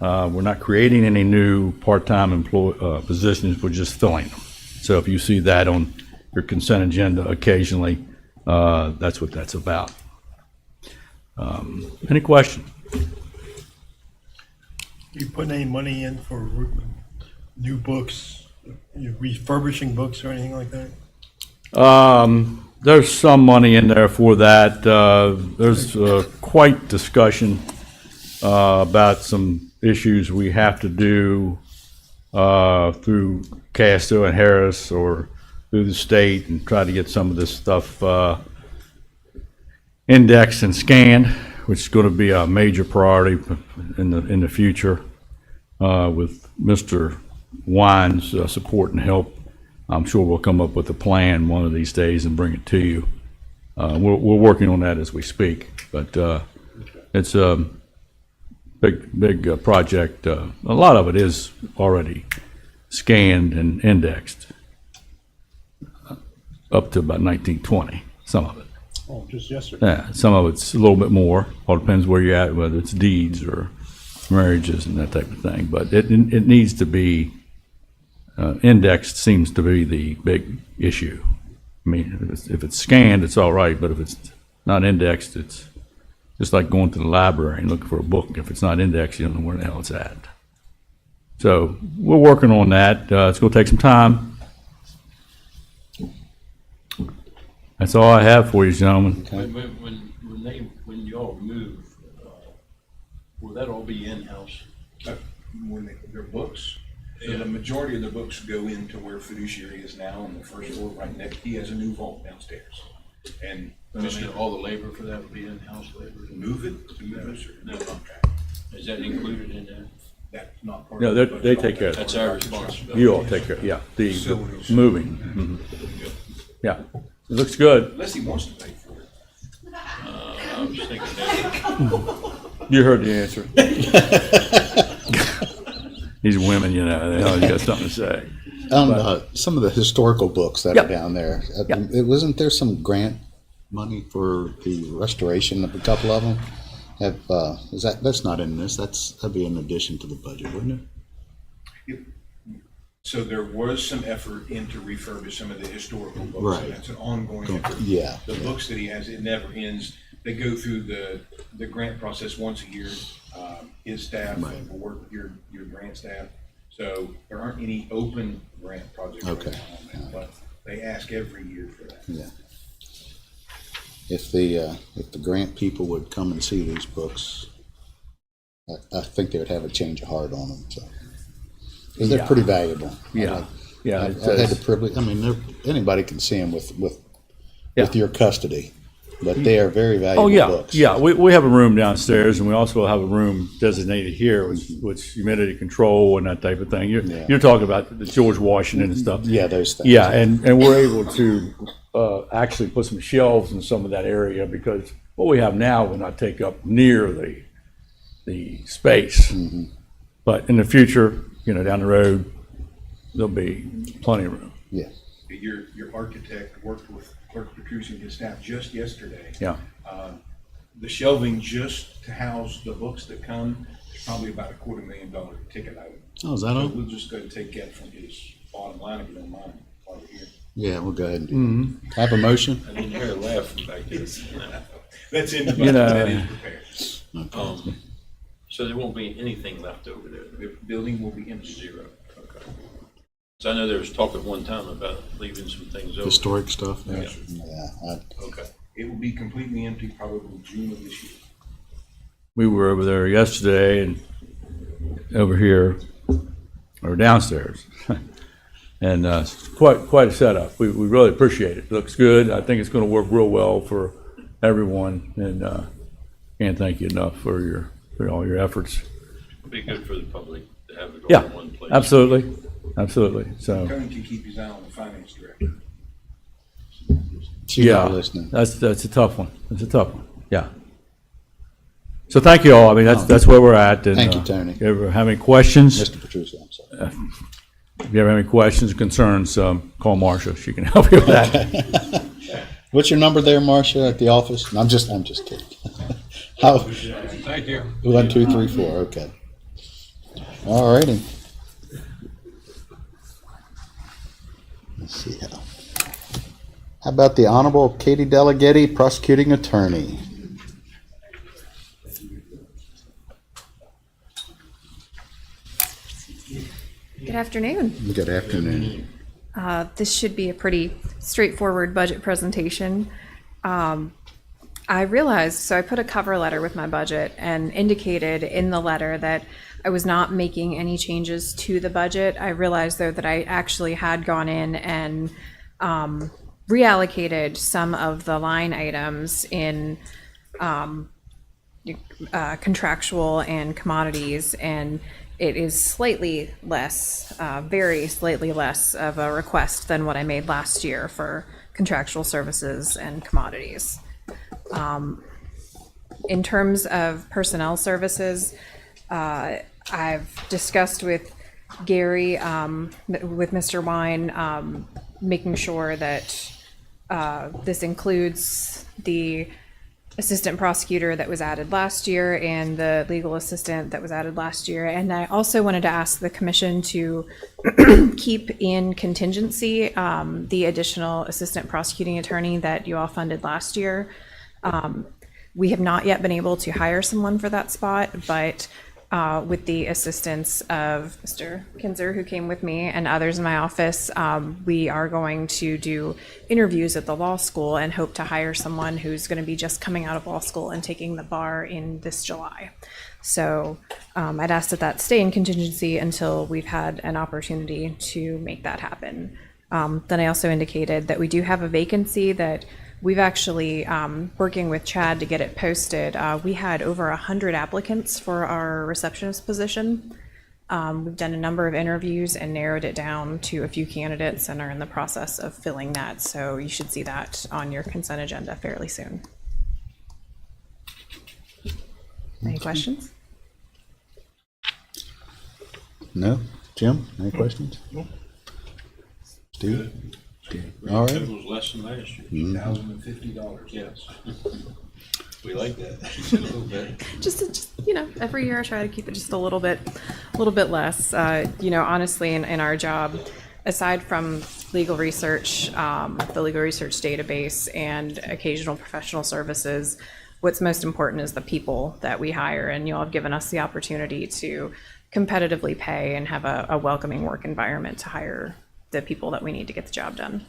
We're not creating any new part-time positions, we're just filling them. So if you see that on your consent agenda occasionally, that's what that's about. Any questions? You putting any money in for new books, you refurbishing books or anything like that? There's some money in there for that. There's quite discussion about some issues we have to do through Castro and Harris or through the state and try to get some of this stuff indexed and scanned, which is going to be a major priority in the future with Mr. Wine's support and help. I'm sure we'll come up with a plan one of these days and bring it to you. We're working on that as we speak, but it's a big project. A lot of it is already scanned and indexed up to about 1920, some of it. Oh, just yesterday. Yeah, some of it's a little bit more. All depends where you're at, whether it's deeds or marriages and that type of thing. But it needs to be indexed. Seems to be the big issue. I mean, if it's scanned, it's all right. But if it's not indexed, it's just like going to the library and looking for a book. If it's not indexed, you don't know where the hell it's at. So we're working on that. It's going to take some time. That's all I have for you, gentlemen. When y'all move, will that all be in-house? When their books, so the majority of the books go into where fiduciary is now on the first floor, right next. He has a new vault downstairs, and All the labor for that would be in-house labor? move it. No, sir. No. Is that included in that? That's not part No, of the they budget. take care of That's that. our responsibility. You all take care. Yeah, the moving. Mhm. Yeah. It looks good. Unless he wants to pay for it. I was thinking that. You heard the answer. These women, you know, they always got something to say. Some of the historical books that Yep. are down there, Yep. wasn't there some grant money for the restoration of a couple of them? That's not in this, that'd be in addition to the budget, wouldn't it? So there was some effort in to refurbish some of the historical books. Right. And that's an ongoing effort. Yeah, The yeah. books that he has, it never ends. They go through the grant process once a year. His staff Right. will work with your grant staff. So there aren't any open grant projects right Okay. now on that, but they ask every year for that. Yeah. If the grant people would come and see these books, I think they would have a change of heart on them, so. Because they're Yeah. pretty valuable. Yeah, yeah. I've had the privilege, I mean, anybody can see them with Yeah. your custody, but they are very Oh, valuable yeah, books. yeah. We have a room downstairs, and we also have a room designated here, which humidity control and that type of thing. Yeah. You're talking about the George Washington and stuff. Yeah, those things. Yeah, and we're able to actually put some shelves in some of that area because what we have now will not take up near the space. Mm-hmm. But in the future, you know, down the road, there'll be plenty of room. Yeah, Your architect worked with Clerk Petrucci and his staff just yesterday. Yeah. The shelving just to house the books that come is probably about $250,000 ticket item. oh, is that So all? we'll just go take that from his bottom line if you don't mind while we're here. Yeah, we'll go ahead and do that. Have a motion? I didn't hear a laugh from back there. That's in the You budget, know, that is prepared. So there won't be anything left over there. The building will be empty. Zero. Okay. So I know there was talk at one time about leaving some things over. Historic stuff? Yeah. Yeah, Okay. It will be completely empty probably June of this year. We were over there yesterday and over here, or downstairs. And it's quite a setup. We really appreciate it. It looks good. I think it's going to work real well for everyone. And can't thank you enough for all your efforts. It'll be good for the public to have it all Yeah, in one place. absolutely. So, Tony can keep his eye on the finance director. she's yeah, not listening. that's a tough one. That's a tough one. Yeah. So thank you all. I mean, that's where we're at. And, Thank you, Tony. If you ever have any questions, Mr. Petrucci, I'm sorry. if you ever have any questions or concerns, call Marcia. She can help you with that. What's your number there, Marcia, at the office? No, I'm just kidding. How? Thank you. 1, 2, 3, 4, okay. All righty. Let's see how about the Honorable Katie Delegetti, Prosecuting Attorney? Good afternoon. Good afternoon. This should be a pretty straightforward budget presentation. I realized, so I put a cover letter with my budget and indicated in the letter that I was not making any changes to the budget. I realized though that I actually had gone in and reallocated some of the line items in contractual and commodities, and it is slightly less, very slightly less of a request than what I made last year for contractual services and commodities. In terms of personnel services, I've discussed with Gary, with Mr. Wine, making sure that this includes the assistant prosecutor that was added last year and the legal assistant that was added last year. And I also wanted to ask the commission to keep in contingency the additional assistant prosecuting attorney that you all funded last year. We have not yet been able to hire someone for that spot, but with the assistance of Mr. Kinzer, who came with me, and others in my office, we are going to do interviews at the law school and hope to hire someone who's going to be just coming out of law school and taking the bar in this July. So I'd ask that stay in contingency until we've had an opportunity to make that happen. Then I also indicated that we do have a vacancy that we've actually, working with Chad to get it posted, we had over 100 applicants for our receptionist position. We've done a number of interviews and narrowed it down to a few candidates and are in the process of filling that. So you should see that on your consent agenda fairly soon. Any questions? No? Jim, any questions? Steve? All right. It was less than last year. $1,050, Yes. We like that. A little bit. Just every year I try to keep it just a little bit less. Honestly, in our job, aside from legal research, the legal research database, and occasional professional services, what's most important is the people that we hire, and you all have given us the opportunity to competitively pay and have a welcoming work environment to hire the people that we need to get the job done.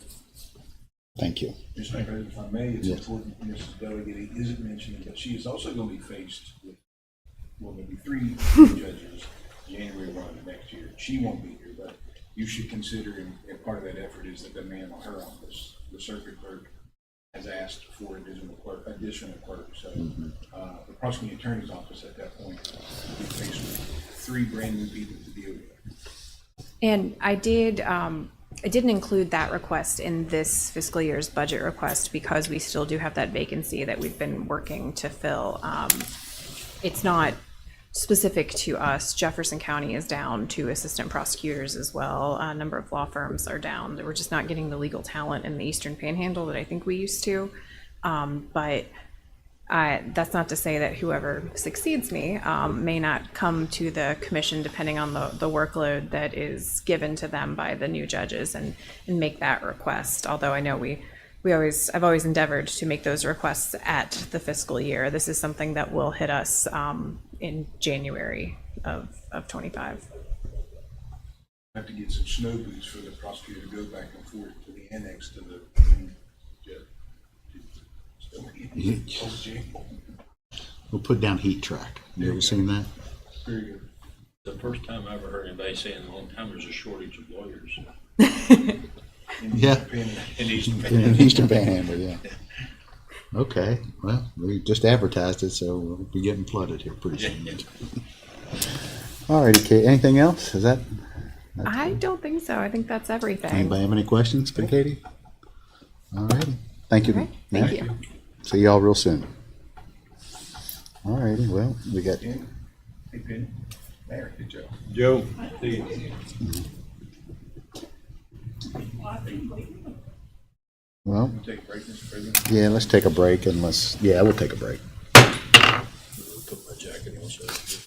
Thank you. Mr. President, if I may, it's important Mrs. Delegate isn't mentioning that she is also going to be faced with, well, maybe 3 judges January 1 of next year. She won't be here, but you should consider, and part of that effort is that the man on her office, the circuit clerk, has asked for additional clerk. So the prosecuting attorney's office at that point will be faced with 3 brand new people to deal with. And I didn't include that request in this fiscal year's budget request because we still do have that vacancy that we've been working to fill. It's not specific to us. Jefferson County is down 2 assistant prosecutors as well. A number of law firms are down. We're just not getting the legal talent in the Eastern Panhandle that I think we used to. But that's not to say that whoever succeeds me may not come to the commission depending on the workload that is given to them by the new judges and make that request. Although I know I've always endeavored to make those requests at the fiscal year. This is something that will hit us in January of 25. I have to get some snow boots for the prosecutor to go back and forth to the annex to the jail. We'll put down heat track. You ever seen that? Very good. The first time I ever heard anybody say in a long time there's a shortage of lawyers Yeah. in Eastern In Eastern Panhandle, yeah. Okay, well, we just advertised it, so we'll be getting flooded here pretty soon. All righty, Kate, anything else? Is that? I don't think so. I think that's everything. Anybody have any questions for Katie? All righty, thank you. All right, thank you. See y'all real soon. All righty, well, we got, Hey, Penny. There, good job. Joe, please. well, We'll take a break, Mr. President. yeah, let's take a break and we'll take a break. Put my jacket on so.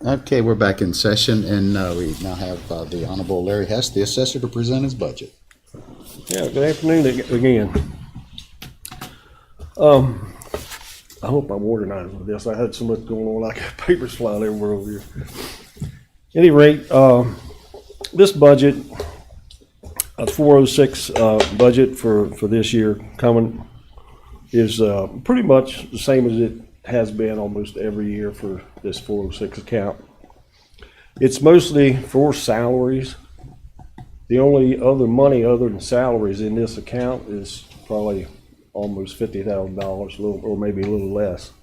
Okay, we're back in session, and we now have the Honorable Larry Hess, the assessor, to present his budget. Yeah, good afternoon again. I hope I'm organized with this. I had so much going on, I got papers flying everywhere over here. Any rate, this budget, a 406 budget for this year coming is pretty much the same as it has been almost every year for this 406 account. It's mostly for salaries. The only other money other than salaries in this account is probably almost $50,000, or maybe a little less.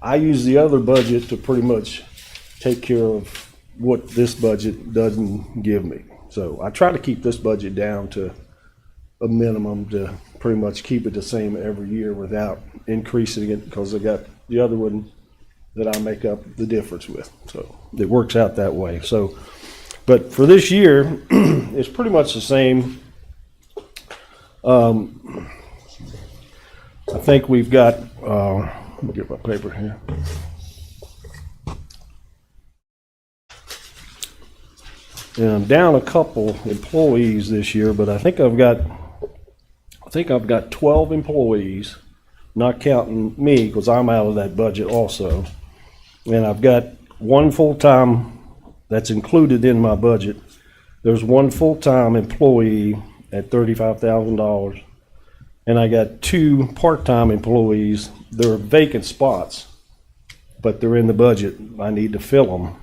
I use the other budget to pretty much take care of what this budget doesn't give me. So I try to keep this budget down to a minimum to pretty much keep it the same every year without increasing it, because I got the other one that I make up the difference with. So it works out that way. So, but for this year, it's pretty much the same. I think we've got, let me get my paper here. And I'm down a couple employees this year, but I think I've got 12 employees, not counting me, because I'm out of that budget also. And I've got one full-time that's included in my budget. There's one full-time employee at $35,000, and I got two part-time employees. They're vacant spots, but they're in the budget. I need to fill them,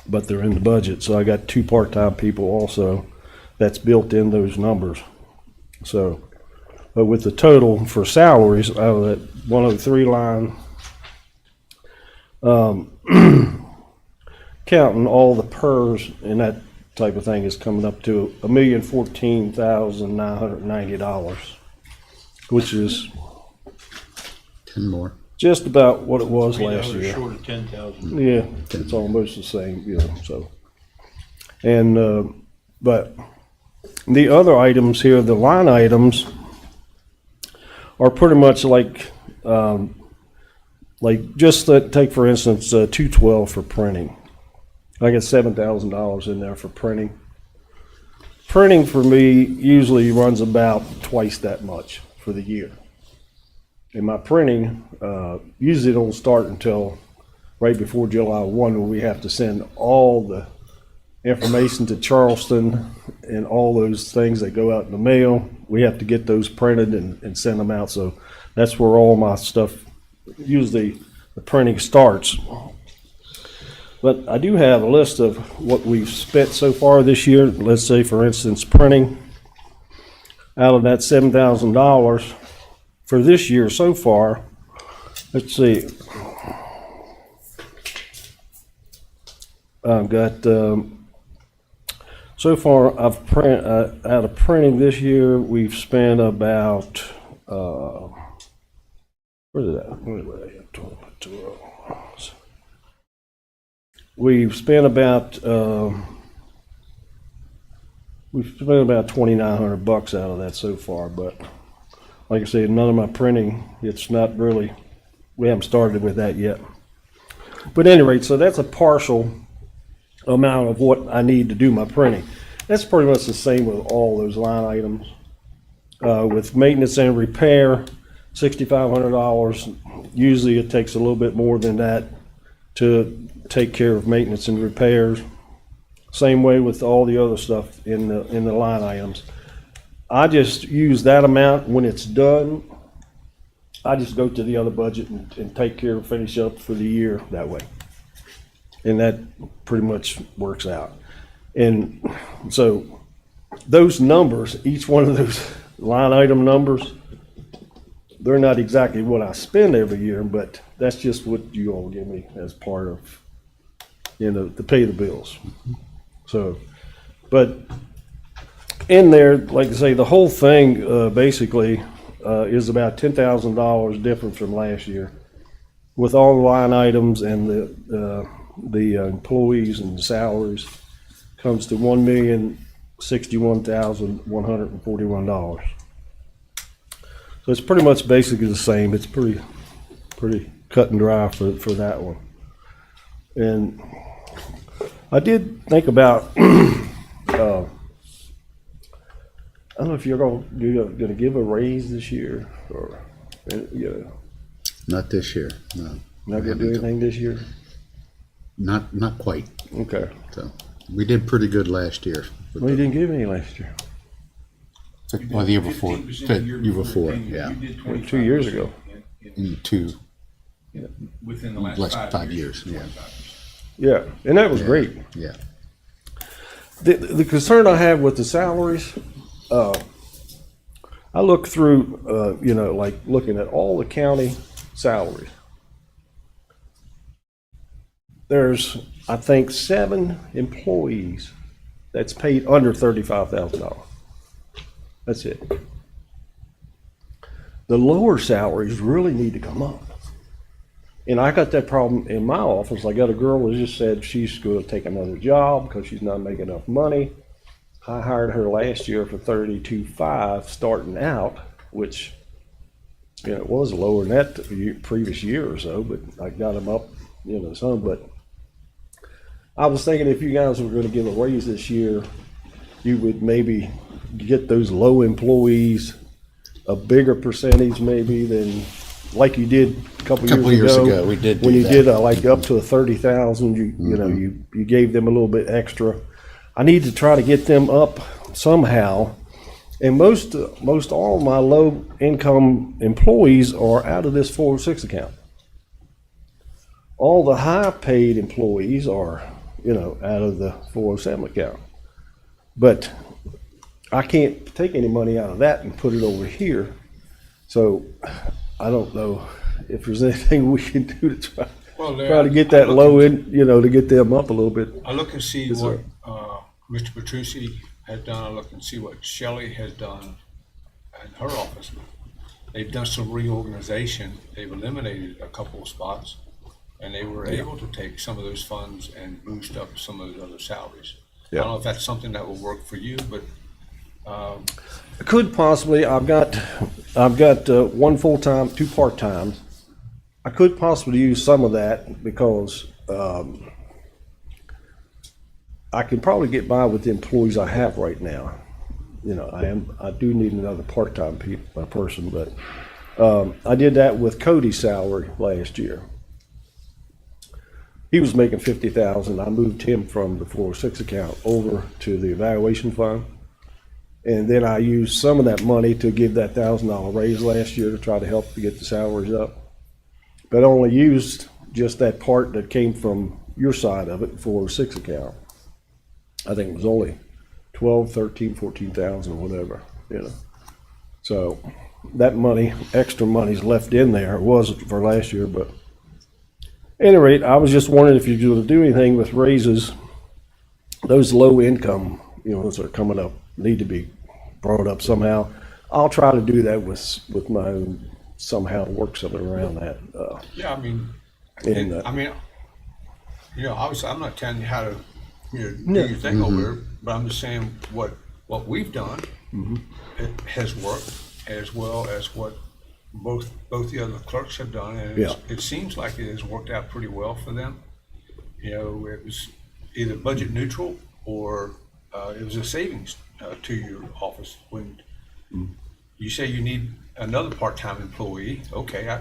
but they're in the budget. So I got two part-time people also. That's built in those numbers. So, but with the total for salaries out of that 103 line, counting all the PERS and that type of thing, is coming up to $1,014,990, which is 10 more. just about what it was last $3 year. short of 10,000. Yeah, it's almost the same, you know, so. And, but the other items here, the line items, are pretty much like just take for instance, 212 for printing. I get $7,000 in there for printing. Printing for me usually runs about twice that much for the year. And my printing, usually don't start until right before July 1, when we have to send all the information to Charleston and all those things that go out in the mail. We have to get those printed and send them out. So that's where all my stuff, usually the printing starts. But I do have a list of what we've spent so far this year. Let's say, for instance, printing. Out of that $7,000 for this year so far, let's see. I've got, so far I've out of printing this year, we've spent about, where did that? We've spent about $2,900 out of that so far, but like I said, none of my printing, it's not really, we haven't started with that yet. But at any rate, so that's a partial amount of what I need to do my printing. That's pretty much the same with all those line items. With maintenance and repair, $6,500. Usually it takes a little bit more than that to take care of maintenance and repairs. Same way with all the other stuff in the line items. I just use that amount. When it's done, I just go to the other budget and take care of, finish up for the year that way. And that pretty much works out. And so those numbers, each one of those line item numbers, they're not exactly what I spend every year, but that's just what you all give me as part of, you know, to pay the bills. So, but in there, like I say, the whole thing basically is about $10,000 different from last year, with all the line items and the employees and the salaries, comes to $1,061,141. So it's pretty much basically the same. It's pretty cut and dry for that one. And I did think about, I don't know if you're gonna give a raise this year, or, you know, Not this year, no. not gonna do anything this year? Not quite. Okay. So we did pretty good last year. Well, you didn't give any last year, Well, the year before, 15% the the year before, and yeah, You did 2 years ago. in two, Within the last last 5 years, yeah, 25%. Yeah, and that was great. yeah. The concern I have with the salaries, I look through, you know, like looking at all the county salaries. There's, I think, 7 employees that's paid under $35,000. That's it. The lower salaries really need to come up. And I got that problem in my office. I got a girl who just said she's going to take another job because she's not making enough money. I hired her last year for $32,500 starting out, which, you know, it was lower than that the previous year or so, but I got them up, you know, some. But I was thinking if you guys were going to give a raise this year, you would maybe get those low employees a bigger percentage maybe than like you did a couple years ago. We did when do you that. did like up to a 30,000. You know you gave them a little bit extra. I need to try to get them up somehow. And most all of my low income employees are out of this 406 account. All the high paid employees are, you know, out of the 407 account. But I can't take any money out of that and put it over here. So I don't know if there's anything we can do to try to get that low in, you know, to get them up a little bit. I look and see Yes, what sir. Mr. Petrucci has done. I look and see what Shelley has done in her office. They've done some reorganization. They've eliminated a couple of spots, and they were able to take some of those funds and boost up some of those other salaries. I don't know if that's something that will work for you, but Could possibly. I've got one full time, 2 part times. I could possibly use some of that because I can probably get by with the employees I have right now. You know, I do need another part time person, but I did that with Cody's salary last year. He was making $50,000. I moved him from the 406 account over to the evaluation fund. And then I used some of that money to give that $1,000 raise last year to try to help to get the salaries up. But I only used just that part that came from your side of it, 406 account. I think it was only 12, 13, 14,000, whatever, you know. So that money, extra money's left in there. It was for last year, but at any rate, I was just wondering if you're going to do anything with raises. Those low income, you know, those are coming up, need to be brought up somehow. I'll try to do that with my own, somehow work something around that. yeah, I mean, And, I mean, you know, obviously, I'm not telling you how to, you know, do your thing over there, but I'm just saying what we've done it has worked, as well as what both the other clerks have done, and it seems like it has worked out pretty well for them. You know, it was either budget neutral or it was a savings to your office. When you say you need another part-time employee, okay,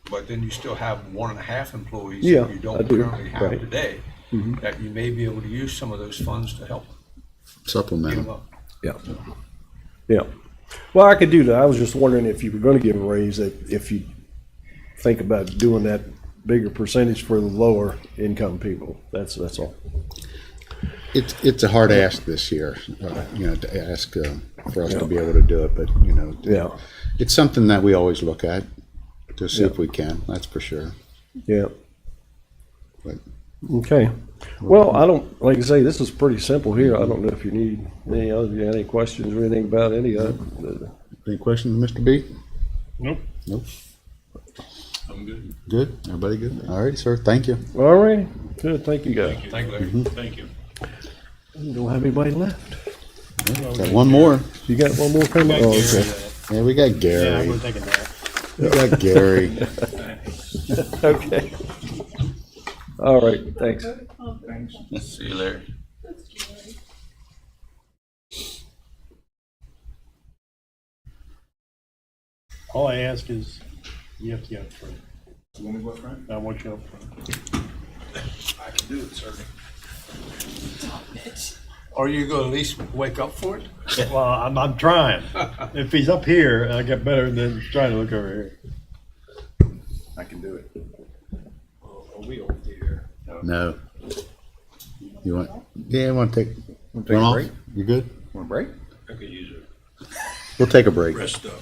but then you still have 1.5 employees Yeah, that you I don't do, currently have right. today, that you may be able to use some of those funds to help get Supplement them them. up. Yeah. Yeah. Well, I could do that. I was just wondering if you were going to give a raise, that if you think about doing that bigger percentage for the lower income people. That's all. It's a hard ask this year, you know, to ask for us to be able to do it, but, you know, Yeah. it's something that we always look at to see if we can, that's for sure. Yeah. But Okay. Well, I don't, like I say, this is pretty simple here. I don't know if you need any questions or anything about any of it. any questions, Mr. B? Nope. Nope. I'm good. Good? Everybody good? All right, sir. Thank you. All right. Good. Thank you, guys. Thank you, Larry. Thank you. We don't have anybody left. Got one more. You got one more coming? Oh, okay. Yeah, we got Yeah, I Gary. would take a nap. We got Gary. Okay. All right, thanks. See you, Larry. All I ask is, you have to get up front. You want me to go up front? I want you up front. I can do it, sir. Are you gonna at least wake up for it? Well, I'm trying. If he's up here, I get better than trying to look over here. I can do it. Are we over there? No. You want, yeah, you want to take, Wanna take a run off? break? You good? Want a break? I could use a We'll take a break. rest up.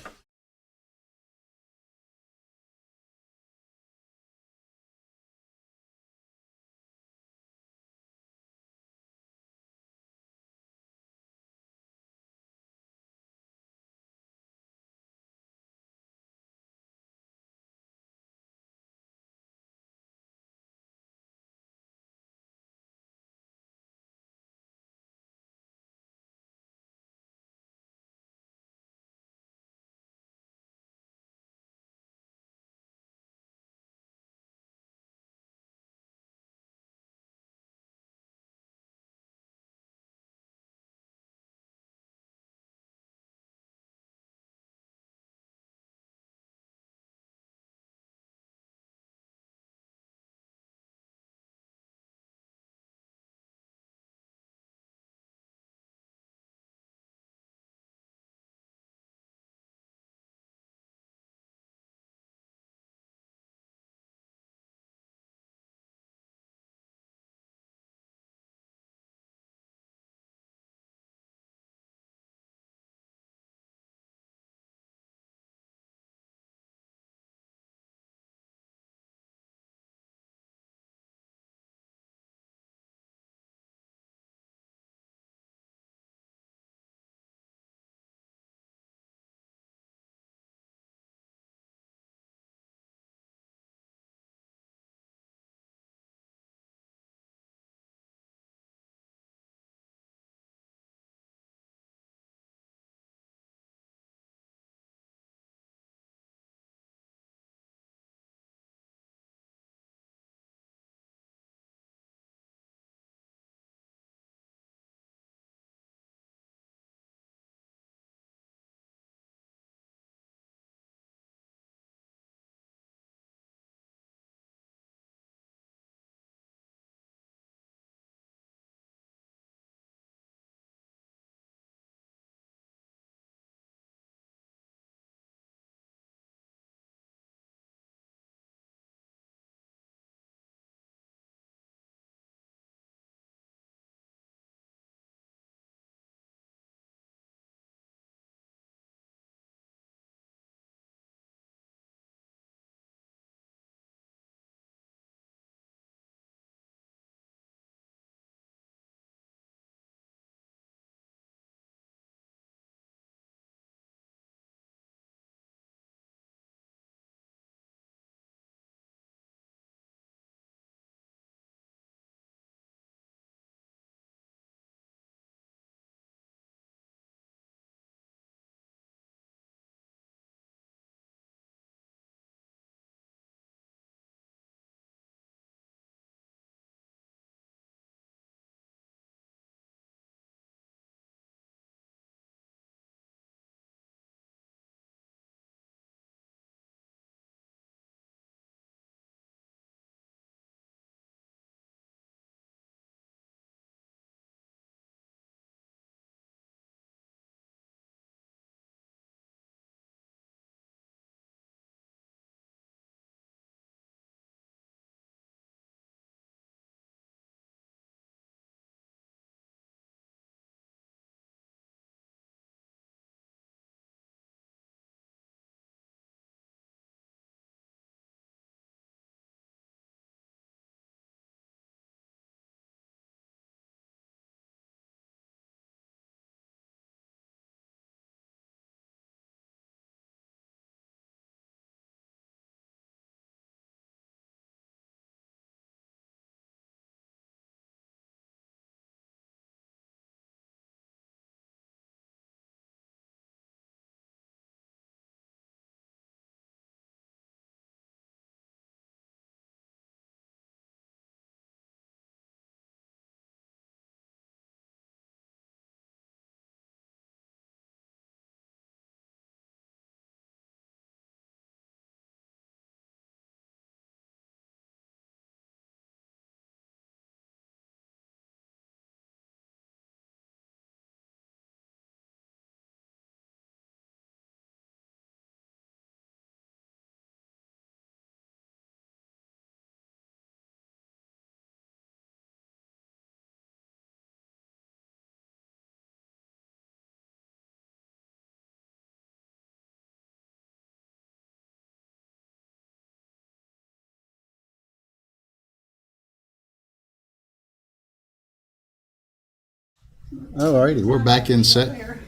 All righty, we're back in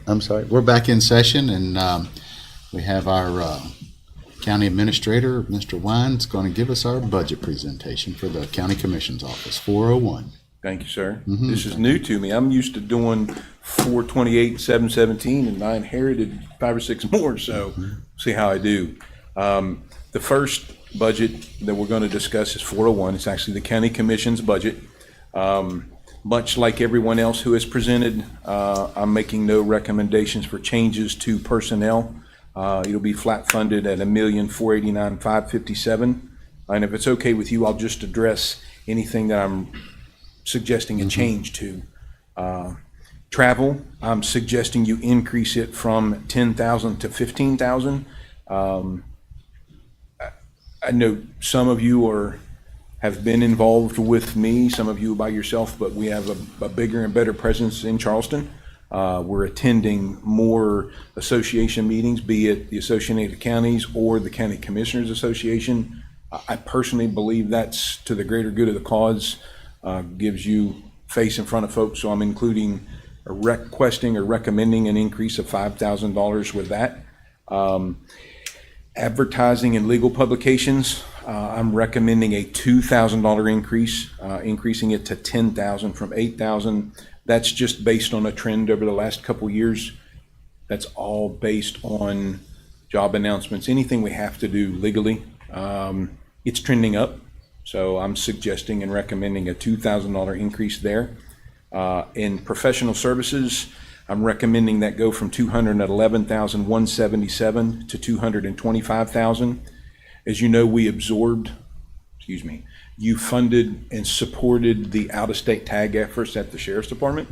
I'm sorry, we're back in session, and we have our county administrator, Mr. Wine's going to give us our budget presentation for the county commission's office, 401. Thank you, sir. This is new to me. I'm used to doing 428, 717, and I inherited 5 or 6 more, so see how I do. The first budget that we're going to discuss is 401. It's actually the county commission's budget. Much like everyone else who has presented, I'm making no recommendations for changes to personnel. It'll be flat funded at $1,489,557. And if it's okay with you, I'll just address anything that I'm suggesting a change to. Travel, I'm suggesting you increase it from 10,000 to 15,000. I know some of you have been involved with me, some of you by yourself, but we have a bigger and better presence in Charleston. We're attending more association meetings, be it the Associated Counties or the County Commissioners Association. I personally believe that's to the greater good of the cause, gives you face in front of folks, so I'm including or requesting or recommending an increase of $5,000 with that. Advertising and legal publications, I'm recommending a $2,000 increase, increasing it to $10,000 from $8,000. That's just based on a trend over the last couple of years. That's all based on job announcements, anything we have to do legally. It's trending up, so I'm suggesting and recommending a $2,000 increase there. In professional services, I'm recommending that go from $211,177 to $225,000. As you know, you funded and supported the out-of-state tag efforts at the Sheriff's Department.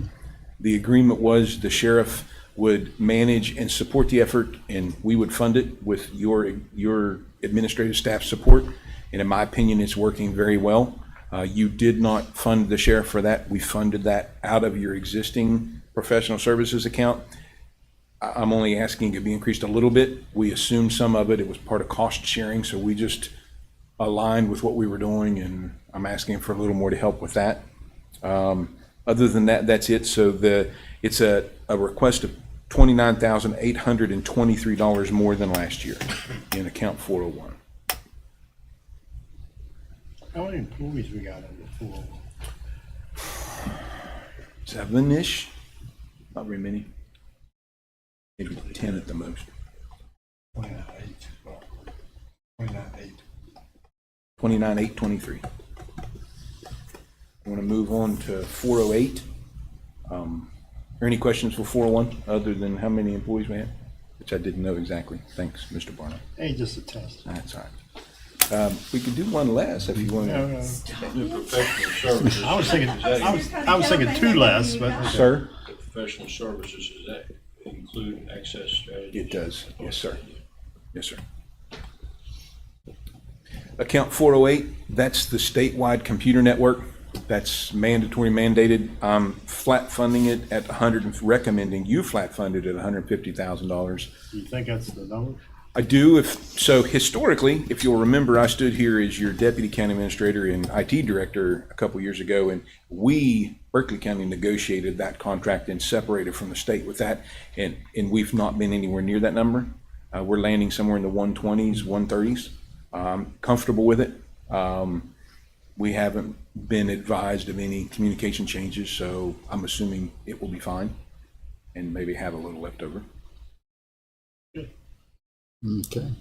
The agreement was the sheriff would manage and support the effort, and we would fund it with your administrative staff support. And in my opinion, it's working very well. You did not fund the sheriff for that. We funded that out of your existing professional services account. I'm only asking it to be increased a little bit. We assumed some of it. It was part of cost sharing, so we just aligned with what we were doing, and I'm asking for a little more to help with that. Other than that, that's it. So it's a request of $29,823 more than last year in account 401. How many employees we got in the 401? 7-ish, not very many. Maybe 10 at the most. 29,8. 29,8. 29,823. I want to move on to 408. Are any questions for 401 other than how many employees we have? Which I didn't know exactly. Thanks, Mr. Barnum. Hey, just a test. That's all right. We could do one less if you want No, to. no. The professional services. I was thinking two less, but. okay. Sir? The professional services, does that include access strategy? It does. Yes, sir. Yes, sir. Account 408, that's the statewide computer network. That's mandatory mandated. I'm flat funding it at recommending you flat fund it at $150,000. You think that's the number? I do. So historically, if you'll remember, I stood here as your deputy county administrator and IT director a couple years ago, and we, Berkeley County, negotiated that contract and separated from the state with that, and we've not been anywhere near that number. We're landing somewhere in the 120s, 130s. Comfortable with it. We haven't been advised of any communication changes, so I'm assuming it will be fine and maybe have a little left over. Okay.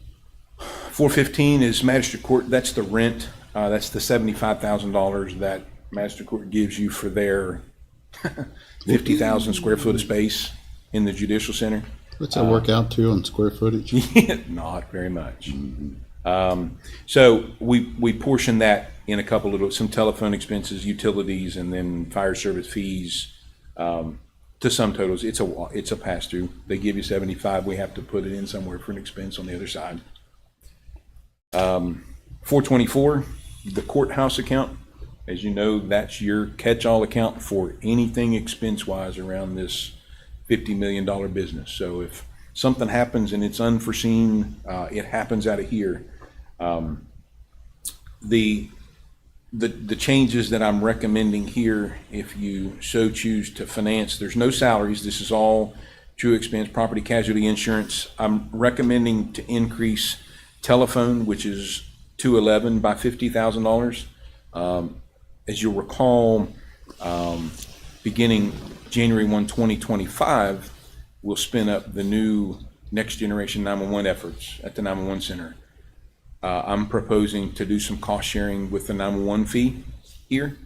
415 is magistrate court. That's the rent. That's the $75,000 that magistrate court gives you for their 50,000 square foot of space in the judicial center. What's that work out to on square footage? Not very much. So we portion that in a couple of some telephone expenses, utilities, and then fire service fees. To some totals, it's a pass through. They give you 75. We have to put it in somewhere for an expense on the other side. 424, the courthouse account. As you know, that's your catch-all account for anything expense-wise around this $50 million business. So if something happens and it's unforeseen, it happens out of here. The the changes that I'm recommending here, if you so choose to finance, there's no salaries. This is all true expense, property casualty insurance. I'm recommending to increase telephone, which is 211 by $50,000. As you'll recall, beginning January 1, 2025, we'll spin up the new next generation 911 efforts at the 911 center. I'm proposing to do some cost sharing with the 911 fee here.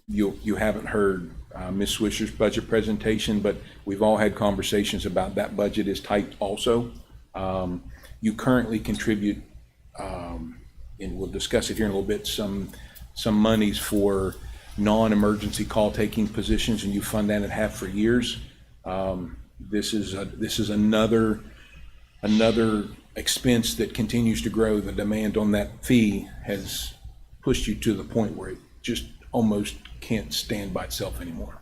You haven't heard Ms. Swisher's budget presentation, but we've all had conversations about that budget is tight also. You currently contribute, and we'll discuss it here in a little bit, some monies for non-emergency call taking positions, and you fund that at half for years. This is another expense that continues to grow. The demand on that fee has pushed you to the point where it just almost can't stand by itself anymore.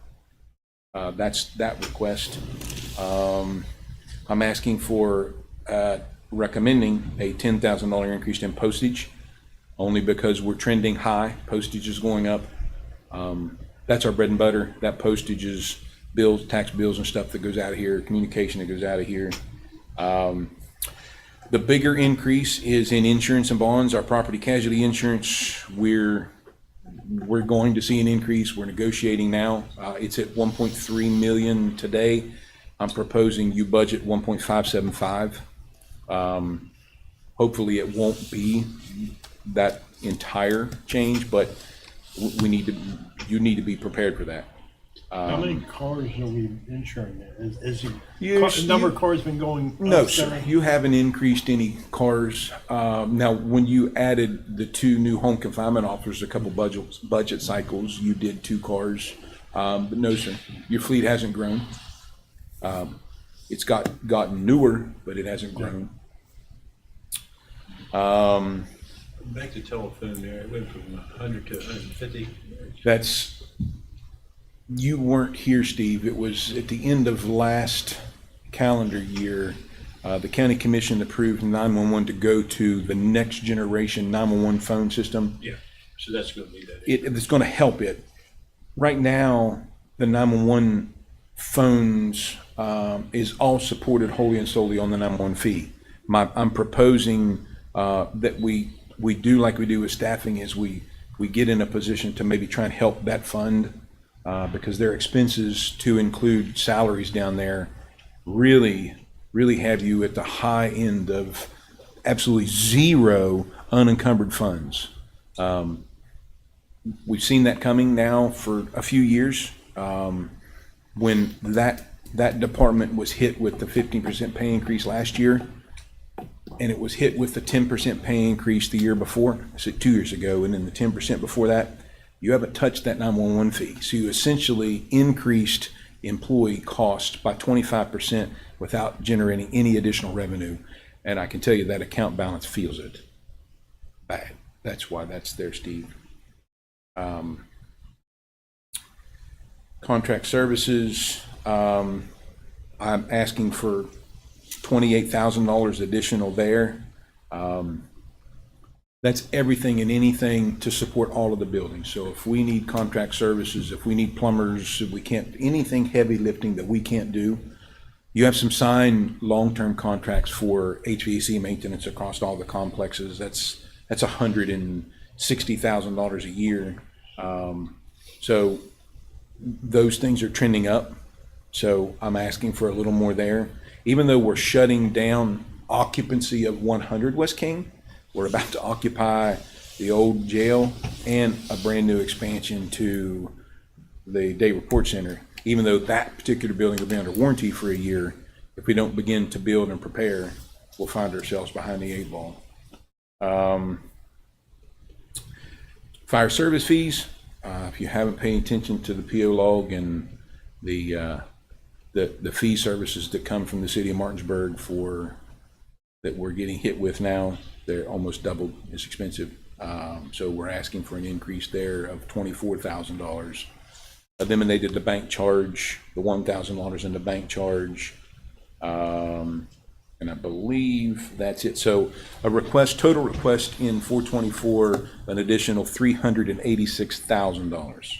That's that request. I'm asking for, recommending a $10,000 increase in postage, only because we're trending high. Postage is going up. That's our bread and butter. That postage is bills, tax bills and stuff that goes out of here, communication that goes out of here. The bigger increase is in insurance and bonds. Our property casualty insurance, we're going to see an increase. We're negotiating now. It's at 1.3 million today. I'm proposing you budget 1.575. Hopefully it won't be that entire change, but you need to be prepared for that. How many cars are we insuring there? Is the Yes, number of cars been going? No, up, sir. down? You haven't increased any cars. Now, when you added the 2 new home confinement officers, a couple budget cycles, you did 2 cars. But no, sir, your fleet hasn't grown. It's gotten newer, but it hasn't grown. Back to telephone there, it went from 100 to 150. You weren't here, Steve. It was at the end of last calendar year. The county commission approved 911 to go to the next generation 911 phone system. Yeah, so that's going to be that. It's going to help it. Right now, the 911 phones is all supported wholly and solely on the 911 fee. I'm proposing that we do like we do with staffing, is we get in a position to maybe try and help that fund, because their expenses to include salaries down there really have you at the high end of absolutely zero unencumbered funds. We've seen that coming now for a few years. When that department was hit with the 15% pay increase last year, and it was hit with the 10% pay increase the year before, so 2 years ago, and then the 10% before that, you haven't touched that 911 fee. So you essentially increased employee cost by 25% without generating any additional revenue. And I can tell you that account balance feels it bad. That's why that's there, Steve. Contract services, I'm asking for $28,000 additional there. That's everything and anything to support all of the buildings. So if we need contract services, if we need plumbers, if we can't, anything heavy lifting that we can't do, you have some signed long-term contracts for HVAC maintenance across all the complexes. That's $160,000 a year. So those things are trending up. So I'm asking for a little more there. Even though we're shutting down occupancy of 100 West King, we're about to occupy the old jail and a brand new expansion to the day report center. Even though that particular building will be under warranty for a year, if we don't begin to build and prepare, we'll find ourselves behind the 8 ball. Fire service fees, if you haven't paid attention to the PO log and the fee services that come from the city of Martinsburg that we're getting hit with now, they're almost double as expensive. So we're asking for an increase there of $24,000. Eliminated the bank charge, the $1,000 in the bank charge. And I believe that's it. So a request, total request in 424, an additional $386,000.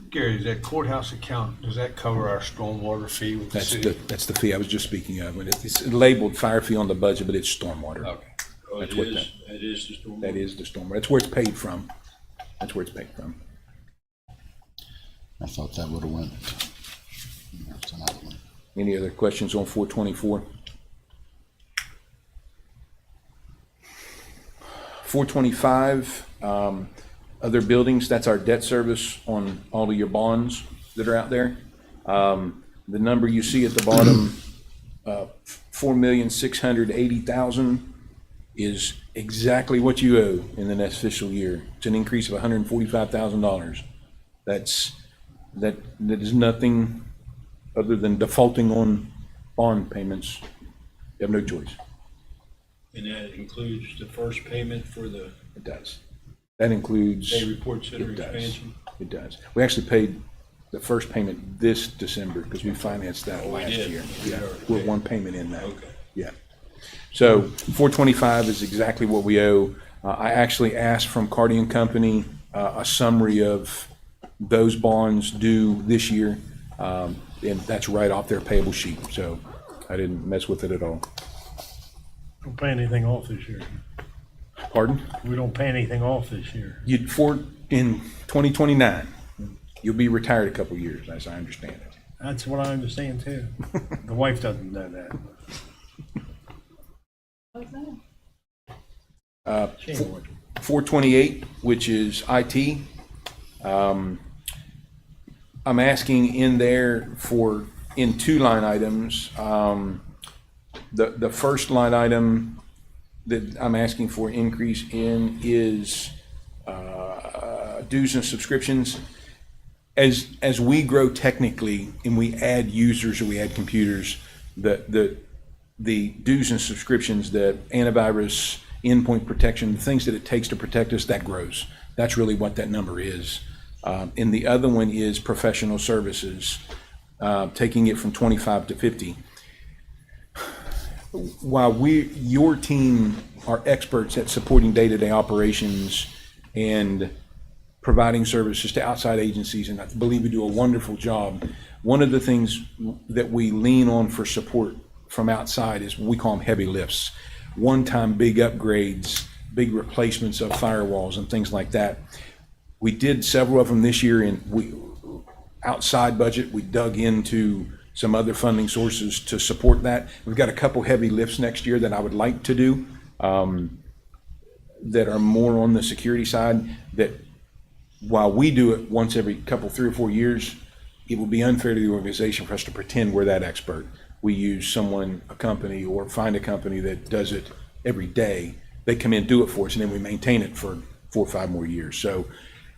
Gary, is that courthouse account, does that cover our stormwater fee with the city? That's the fee I was just speaking of. And it's labeled fire fee on the budget, but it's stormwater. Okay. That's what That is the storm. That is the stormwater. That's where it's paid from. That's where it's paid from. I thought that would have went. That's another one. Any other questions on 424? 425, other buildings, that's our debt service on all of your bonds that are out there. The number you see at the bottom, 4,680,000 is exactly what you owe in the next fiscal year. It's an increase of $145,000. That is nothing other than defaulting on bond payments. You have no choice. And that includes the first payment for the It does. That includes. Bay Report Center It does. expansion. It does. We actually paid the first payment this December because we financed that last did. year. We Yeah, already we're paid. one payment in that. Okay. Yeah. So 425 is exactly what we owe. I actually asked from Carty and Company a summary of those bonds due this year. And that's right off their payable sheet. So I didn't mess with it at all. Don't pay anything off this year. Pardon? We don't pay anything off this year. In 2029, you'll be retired a couple years, as I understand it. That's what I understand too. The wife doesn't know that. She ain't working. 428, which is IT. I'm asking in there in two line items. The first line item that I'm asking for increase in is dues and subscriptions. As we grow technically and we add users or we add computers, the dues and subscriptions, the antivirus, endpoint protection, the things that it takes to protect us, that grows. That's really what that number is. And the other one is professional services, taking it from 25 to 50. While your team are experts at supporting day-to-day operations and providing services to outside agencies, and I believe we do a wonderful job, one of the things that we lean on for support from outside is we call them heavy lifts. One-time big upgrades, big replacements of firewalls and things like that. We did several of them this year, and outside budget, we dug into some other funding sources to support that. We've got a couple heavy lifts next year that I would like to do that are more on the security side, that while we do it once every couple, 3 or 4 years, it would be unfair to the organization for us to pretend we're that expert. We use someone, a company, or find a company that does it every day. They come in, do it for us, and then we maintain it for 4 or 5 more years. So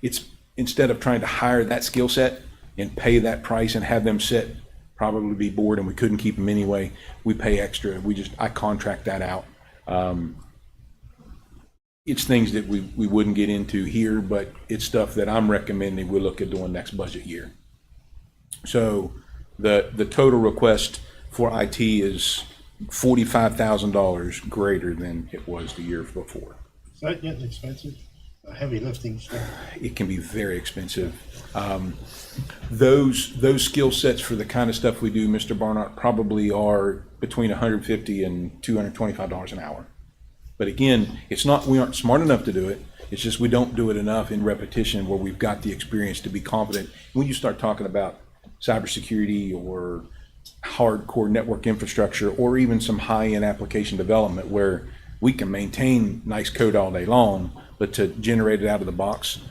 it's, instead of trying to hire that skill set and pay that price and have them sit, probably be bored, and we couldn't keep them anyway, we pay extra. I contract that out. It's things that we wouldn't get into here, but it's stuff that I'm recommending we look at doing next budget year. So the total request for IT is $45,000 greater than it was the year before. Is that getting expensive? Heavy lifting stuff. It can be very expensive. Those skill sets for the kind of stuff we do, Mr. Barnard, probably are between $150 and $225 an hour. But again, it's not, we aren't smart enough to do it. It's just we don't do it enough in repetition where we've got the experience to be confident. When you start talking about cybersecurity or hardcore network infrastructure or even some high-end application development where we can maintain nice code all day long, but to generate it out of the box,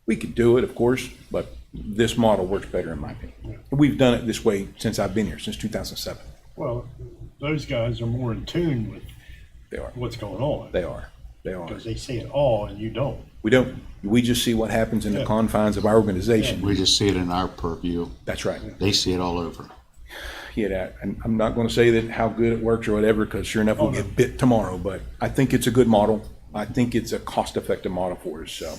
we could do it, of course, but this model works better in my opinion. We've done it this way since I've been here, since 2007. Well, those guys are more in tune with They are. what's going on. They are. They are. Because they see it all and you don't. We don't. We just see what happens in the confines of our organization. We just see it in our purview. That's right. They see it all over. Yeah, and I'm not going to say that how good it works or whatever, because sure enough, we'll get bit tomorrow. But I think it's a good model. I think it's a cost-effective model for us. So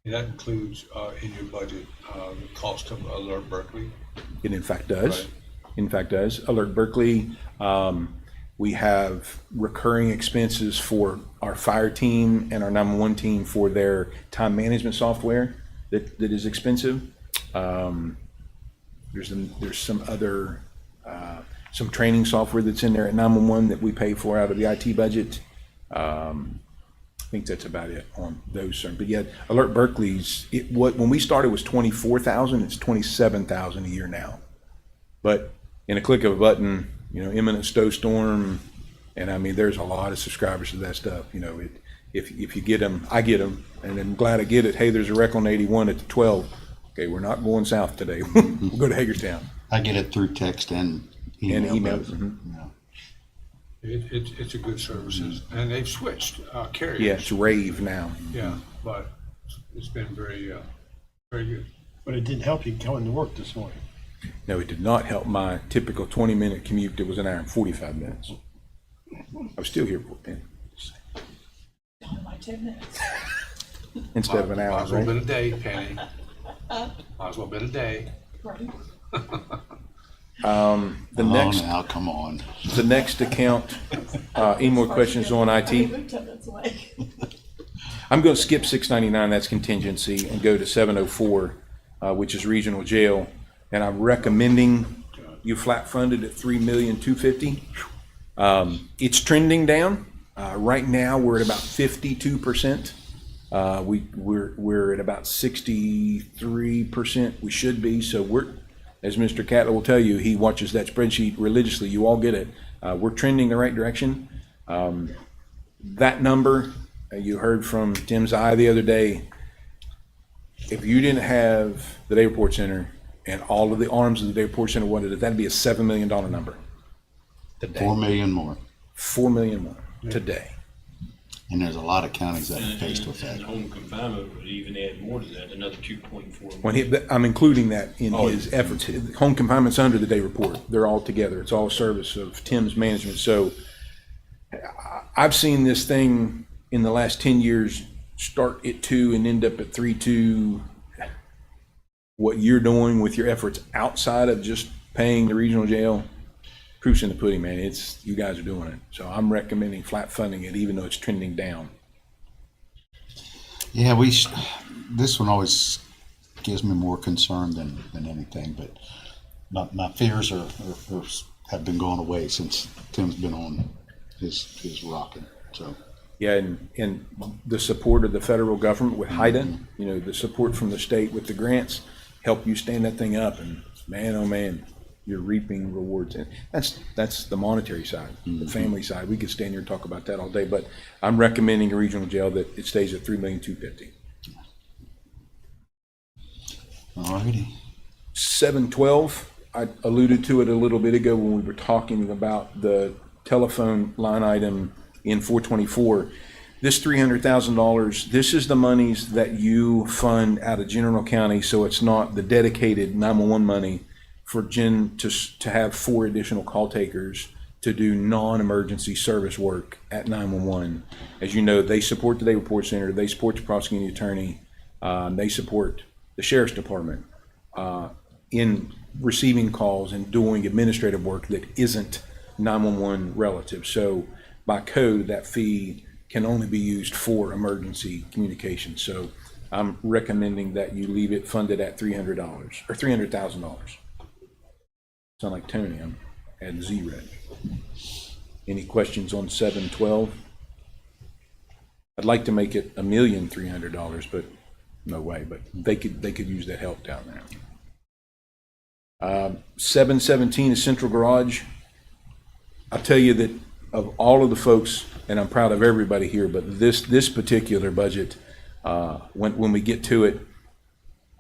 And that includes in your budget the cost of Alert Berkeley. it in fact does. Right. in fact, does. Alert Berkeley. We have recurring expenses for our fire team and our 911 team for their time management software that is expensive. There's some other, some training software that's in there at 911 that we pay for out of the IT budget. I think that's about it on those. But yeah, Alert Berkeley's, when we started was 24,000, it's 27,000 a year now. But in a click of a button, imminent snowstorm, and I mean, there's a lot of subscribers to that stuff. If you get them, I get them, and I'm glad I get it. Hey, there's a wreck on 81 at the 12. Okay, we're not going south today. We'll go to Hagerstown. I get it through text and email. And email. both. Mhm. Yeah. It's a good services, and they've switched carriers. Yeah, it's Rave now. Yeah, but it's been very, very good. But it didn't help you coming to work this morning. No, it did not help my typical 20-minute commute that was an hour and 45 minutes. I was still here for 10. Instead of an hour, Might as well right? been a day, Penny. Might as well been a day. The next, now, come on. the next account, any more questions on IT? I'm going to skip 699, that's contingency, and go to 704, which is regional jail. And I'm recommending you flat funded at $3,250,000. It's trending down. Right now, we're at about 52%. We're at about 63%. We should be. So we're, as Mr. Catlett will tell you, he watches that spreadsheet religiously. You all get it. We're trending the right direction. That number, you heard from Tim's eye the other day. If you didn't have the Day Report Center and all of the arms of the Day Report Center, what is it? That'd be a $7 million number. Today. 4 million more. 4 million more today. And there's a lot of counties that are faced with that. And home confinement would even add more to that, another 2.4. When I'm including that in his efforts. Home confinement's under the Day Report. They're all together. It's all service of Tim's management. So I've seen this thing in the last 10 years start at 2 and end up at 3.2. What you're doing with your efforts outside of just paying the regional jail, proof's in the pudding, man. It's, you guys are doing it. So I'm recommending flat funding it, even though it's trending down. Yeah, this one always gives me more concern than anything, but my fears have been going away since Tim's been on his rocket. So Yeah, and the support of the federal government with HIDA, the support from the state with the grants, help you stand that thing up, and man, oh man, you're reaping rewards. And that's the monetary side, the family side. We could stand here and talk about that all day, but I'm recommending a regional jail that it stays at $3,250,000. all righty. 712, I alluded to it a little bit ago when we were talking about the telephone line item in 424. This $300,000, this is the monies that you fund out of General County, so it's not the dedicated 911 money for Jen to have 4 additional call takers to do non-emergency service work at 911. As you know, they support the Day Report Center, they support the prosecuting attorney, they support the sheriff's department in receiving calls and doing administrative work that isn't 911 relative. So by code, that fee can only be used for emergency communication. So I'm recommending that you leave it funded at $300 or $300,000. Sound like Tony, I'm at zero. Any questions on 712? I'd like to make it $1,300,000, but no way, but they could use that help down there. 717 is Central Garage. I'll tell you that of all of the folks, and I'm proud of everybody here, but this particular budget, when we get to it,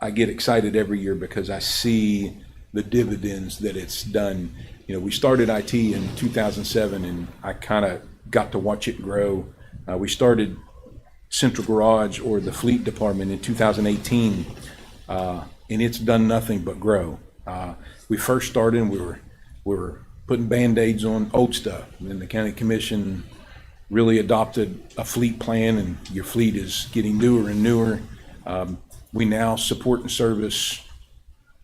I get excited every year because I see the dividends that it's done. We started IT in 2007, and I kind of got to watch it grow. We started Central Garage, or the fleet department, in 2018, and it's done nothing but grow. We first started, and we were putting Band-Aids on old stuff, and then the county commission really adopted a fleet plan, and your fleet is getting newer and newer. We now support and service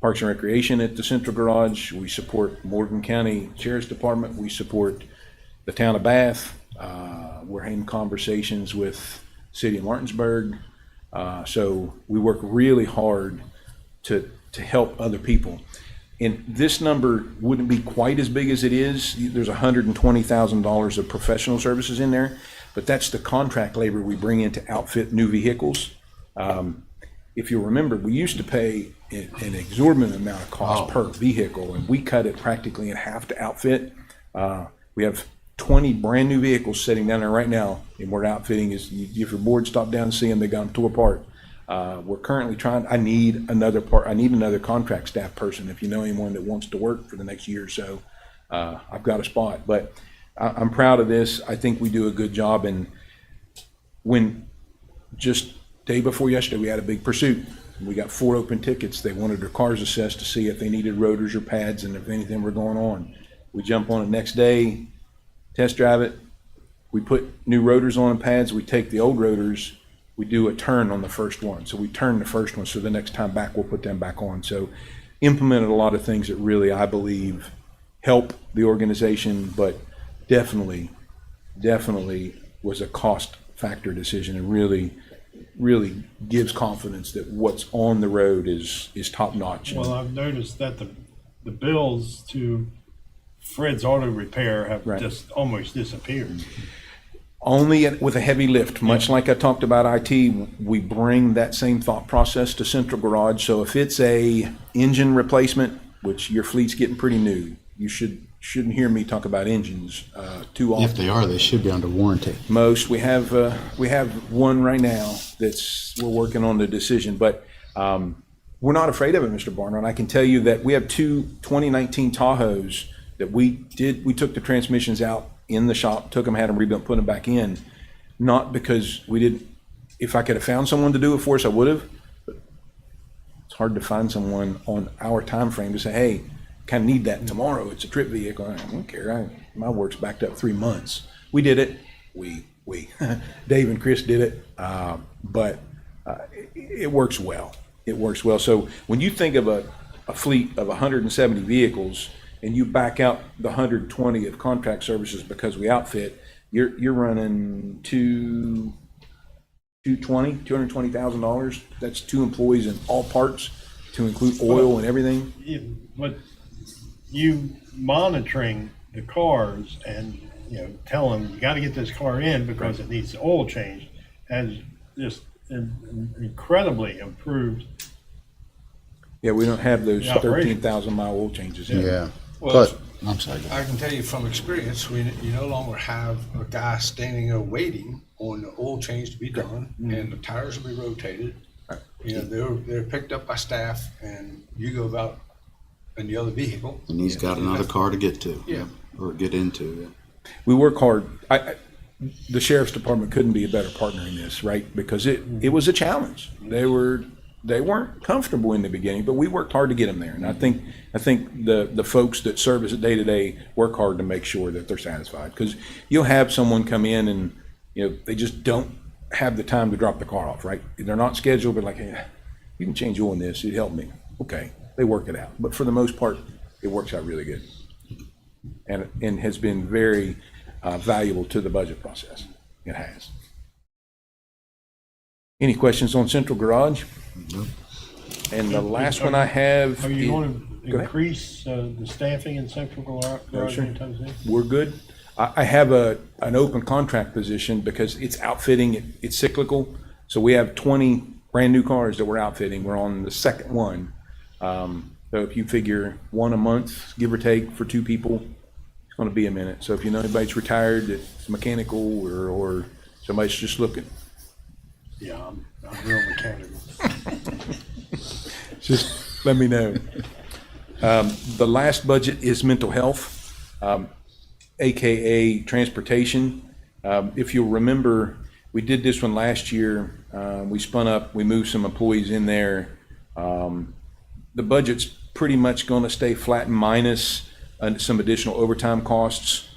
Parks and Recreation at the Central Garage. We support Morgan County Sheriff's Department. We support the town of Bath. We're in conversations with City of Martinsburg. So we work really hard to help other people. And this number wouldn't be quite as big as it is. There's $120,000 of professional services in there, but that's the contract labor we bring in to outfit new vehicles. If you remember, we used to pay an exorbitant amount of cost per vehicle, and we cut it practically in half to outfit. We have 20 brand new vehicles sitting down there right now, and we're outfitting. If your board stop down and see them, they got them tore apart. We're currently I need another contract staff person. If you know anyone that wants to work for the next year or so, I've got a spot. But I'm proud of this. I think we do a good job. And when just day before yesterday, we had a big pursuit. We got 4 open tickets. They wanted their cars assessed to see if they needed rotors or pads and if anything were going on. We jump on it next day, test drive it. We put new rotors on and pads. We take the old rotors. We do a turn on the first one. So we turn the first one, so the next time back, we'll put them back on. So implemented a lot of things that really, I believe, help the organization, but definitely was a cost factor decision, and really gives confidence that what's on the road is top notch. Well, I've noticed that the bills to Fred's Auto Repair have just almost disappeared. Only with a heavy lift, much like I talked about IT, we bring that same thought process to Central Garage. So if it's a engine replacement, which your fleet's getting pretty new, you shouldn't hear me talk about engines too often. If they are, they should be under warranty. Most we have one right now we're working on the decision, but we're not afraid of it, Mr. Barnard. I can tell you that we have 2 2019 Tahoes that we took the transmissions out in the shop, took them, had them rebuilt, put them back in, not because we didn't. If I could have found someone to do it for us, I would have. But it's hard to find someone on our time frame to say, hey, kind of need that tomorrow. It's a trip vehicle. I don't care. My work's backed up 3 months. We did it. We Dave and Chris did it. But it works well. It works well. So when you think of a fleet of 170 vehicles, and you back out the 120 of contract services because we outfit, you're running $220,000. That's 2 employees in all parts, to include oil and everything. But you monitoring the cars and tell them you got to get this car in because it needs the oil change has just incredibly improved. Yeah, we don't have those 13,000 mile oil changes. Yeah. Well, But I'm sorry. I can tell you from experience, you no longer have a guy standing there waiting on the oil change to be done, and the tires will be rotated. They're picked up by staff, and you go about in the other vehicle. And he's got another car to get to. Yeah. Or get into. Yeah. We work hard. The sheriff's department couldn't be a better partner in this, right? Because it was a challenge. They weren't comfortable in the beginning, but we worked hard to get them there. And I think the folks that service it day to day work hard to make sure that they're satisfied. Because you'll have someone come in and they just don't have the time to drop the car off, right? They're not scheduled, but like, hey, you can change oil in this. It'd help me. Okay, they work it out. But for the most part, it works out really good, and has been very valuable to the budget process. It has. Any questions on Central Garage? No. And the last one I have. Are you is- going Go to ahead. increase the staffing in Central Garage sir. anytime soon? We're good. I have an open contract position because it's outfitting, it's cyclical. So we have 20 brand new cars that we're outfitting. We're on the second one. So if you figure 1 a month, give or take, for 2 people, it's going to be a minute. So if you know anybody's retired that's mechanical or somebody's just looking, Yeah, I'm real mechanical. just let me know. The last budget is mental health, AKA transportation. If you'll remember, we did this one last year. We spun up, we moved some employees in there. The budget's pretty much going to stay flat minus some additional overtime costs.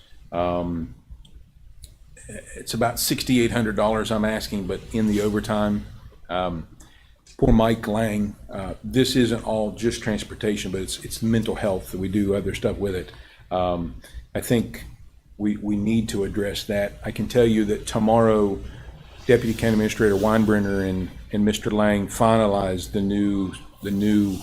It's about $6,800 I'm asking, but in the overtime. poor Mike Lang, this isn't all just transportation, but it's mental health. We do other stuff with it. I think we need to address that. I can tell you that tomorrow, Deputy County Administrator Weinbrenner and Mr. Lang finalized the new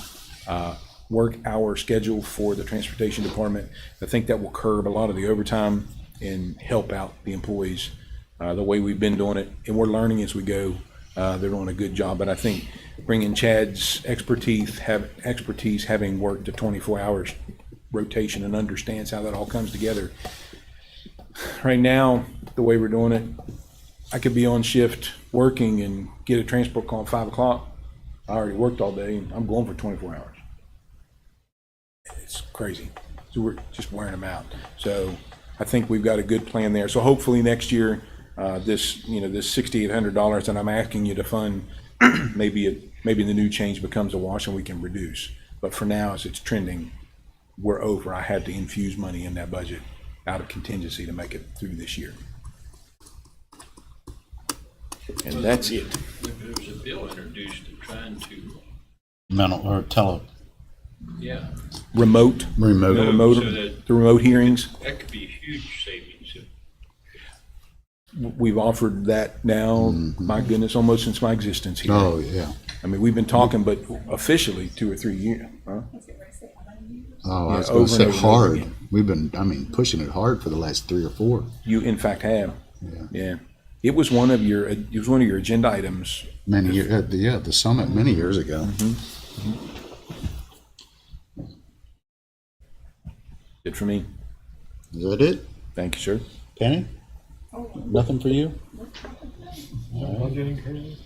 work hour schedule for the transportation department. I think that will curb a lot of the overtime and help out the employees the way we've been doing it. And we're learning as we go. They're doing a good job, but I think bringing Chad's expertise, having worked a 24 hours rotation and understands how that all comes together. Right now, the way we're doing it, I could be on shift working and get a transport call at 5 o'clock. I already worked all day and I'm going for 24 hours. It's crazy. So we're just wearing them out. So I think we've got a good plan there. So hopefully next year, this $6,800 that I'm asking you to fund, maybe the new change becomes a wash and we can reduce. But for now, as it's trending, we're over. I had to infuse money in that budget out of contingency to make it through this year. And that's it. There was a bill introduced trying to, Mental or Remote so that the remote hearings. that could be a huge savings. We've offered that now, my goodness, almost since my existence here. Oh, yeah. I mean, we've been talking, but officially 2 or 3 years. Huh? Oh, Yeah, I was going to over and say over and over hard. again. We've been, pushing it hard for the last 3 or 4. You in fact have. Yeah. Yeah. It was one of your agenda items. Many years, at the summit many years ago. Good for me. Is that it? Thank you, sir. Penny? Nothing for you? Budgeting crazy?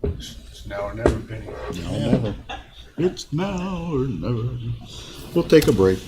It's now or never, Penny. No, never. It's now or never. We'll take a break.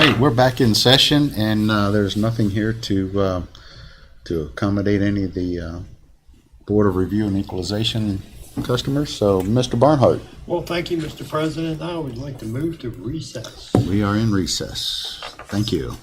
right, we're back in session, and there's nothing here to accommodate any of the Board of Review and Equalization customers. So, Mr. Barnhart, Well, thank you, Mr. President. I would like to move to recess. we are in recess. Thank you.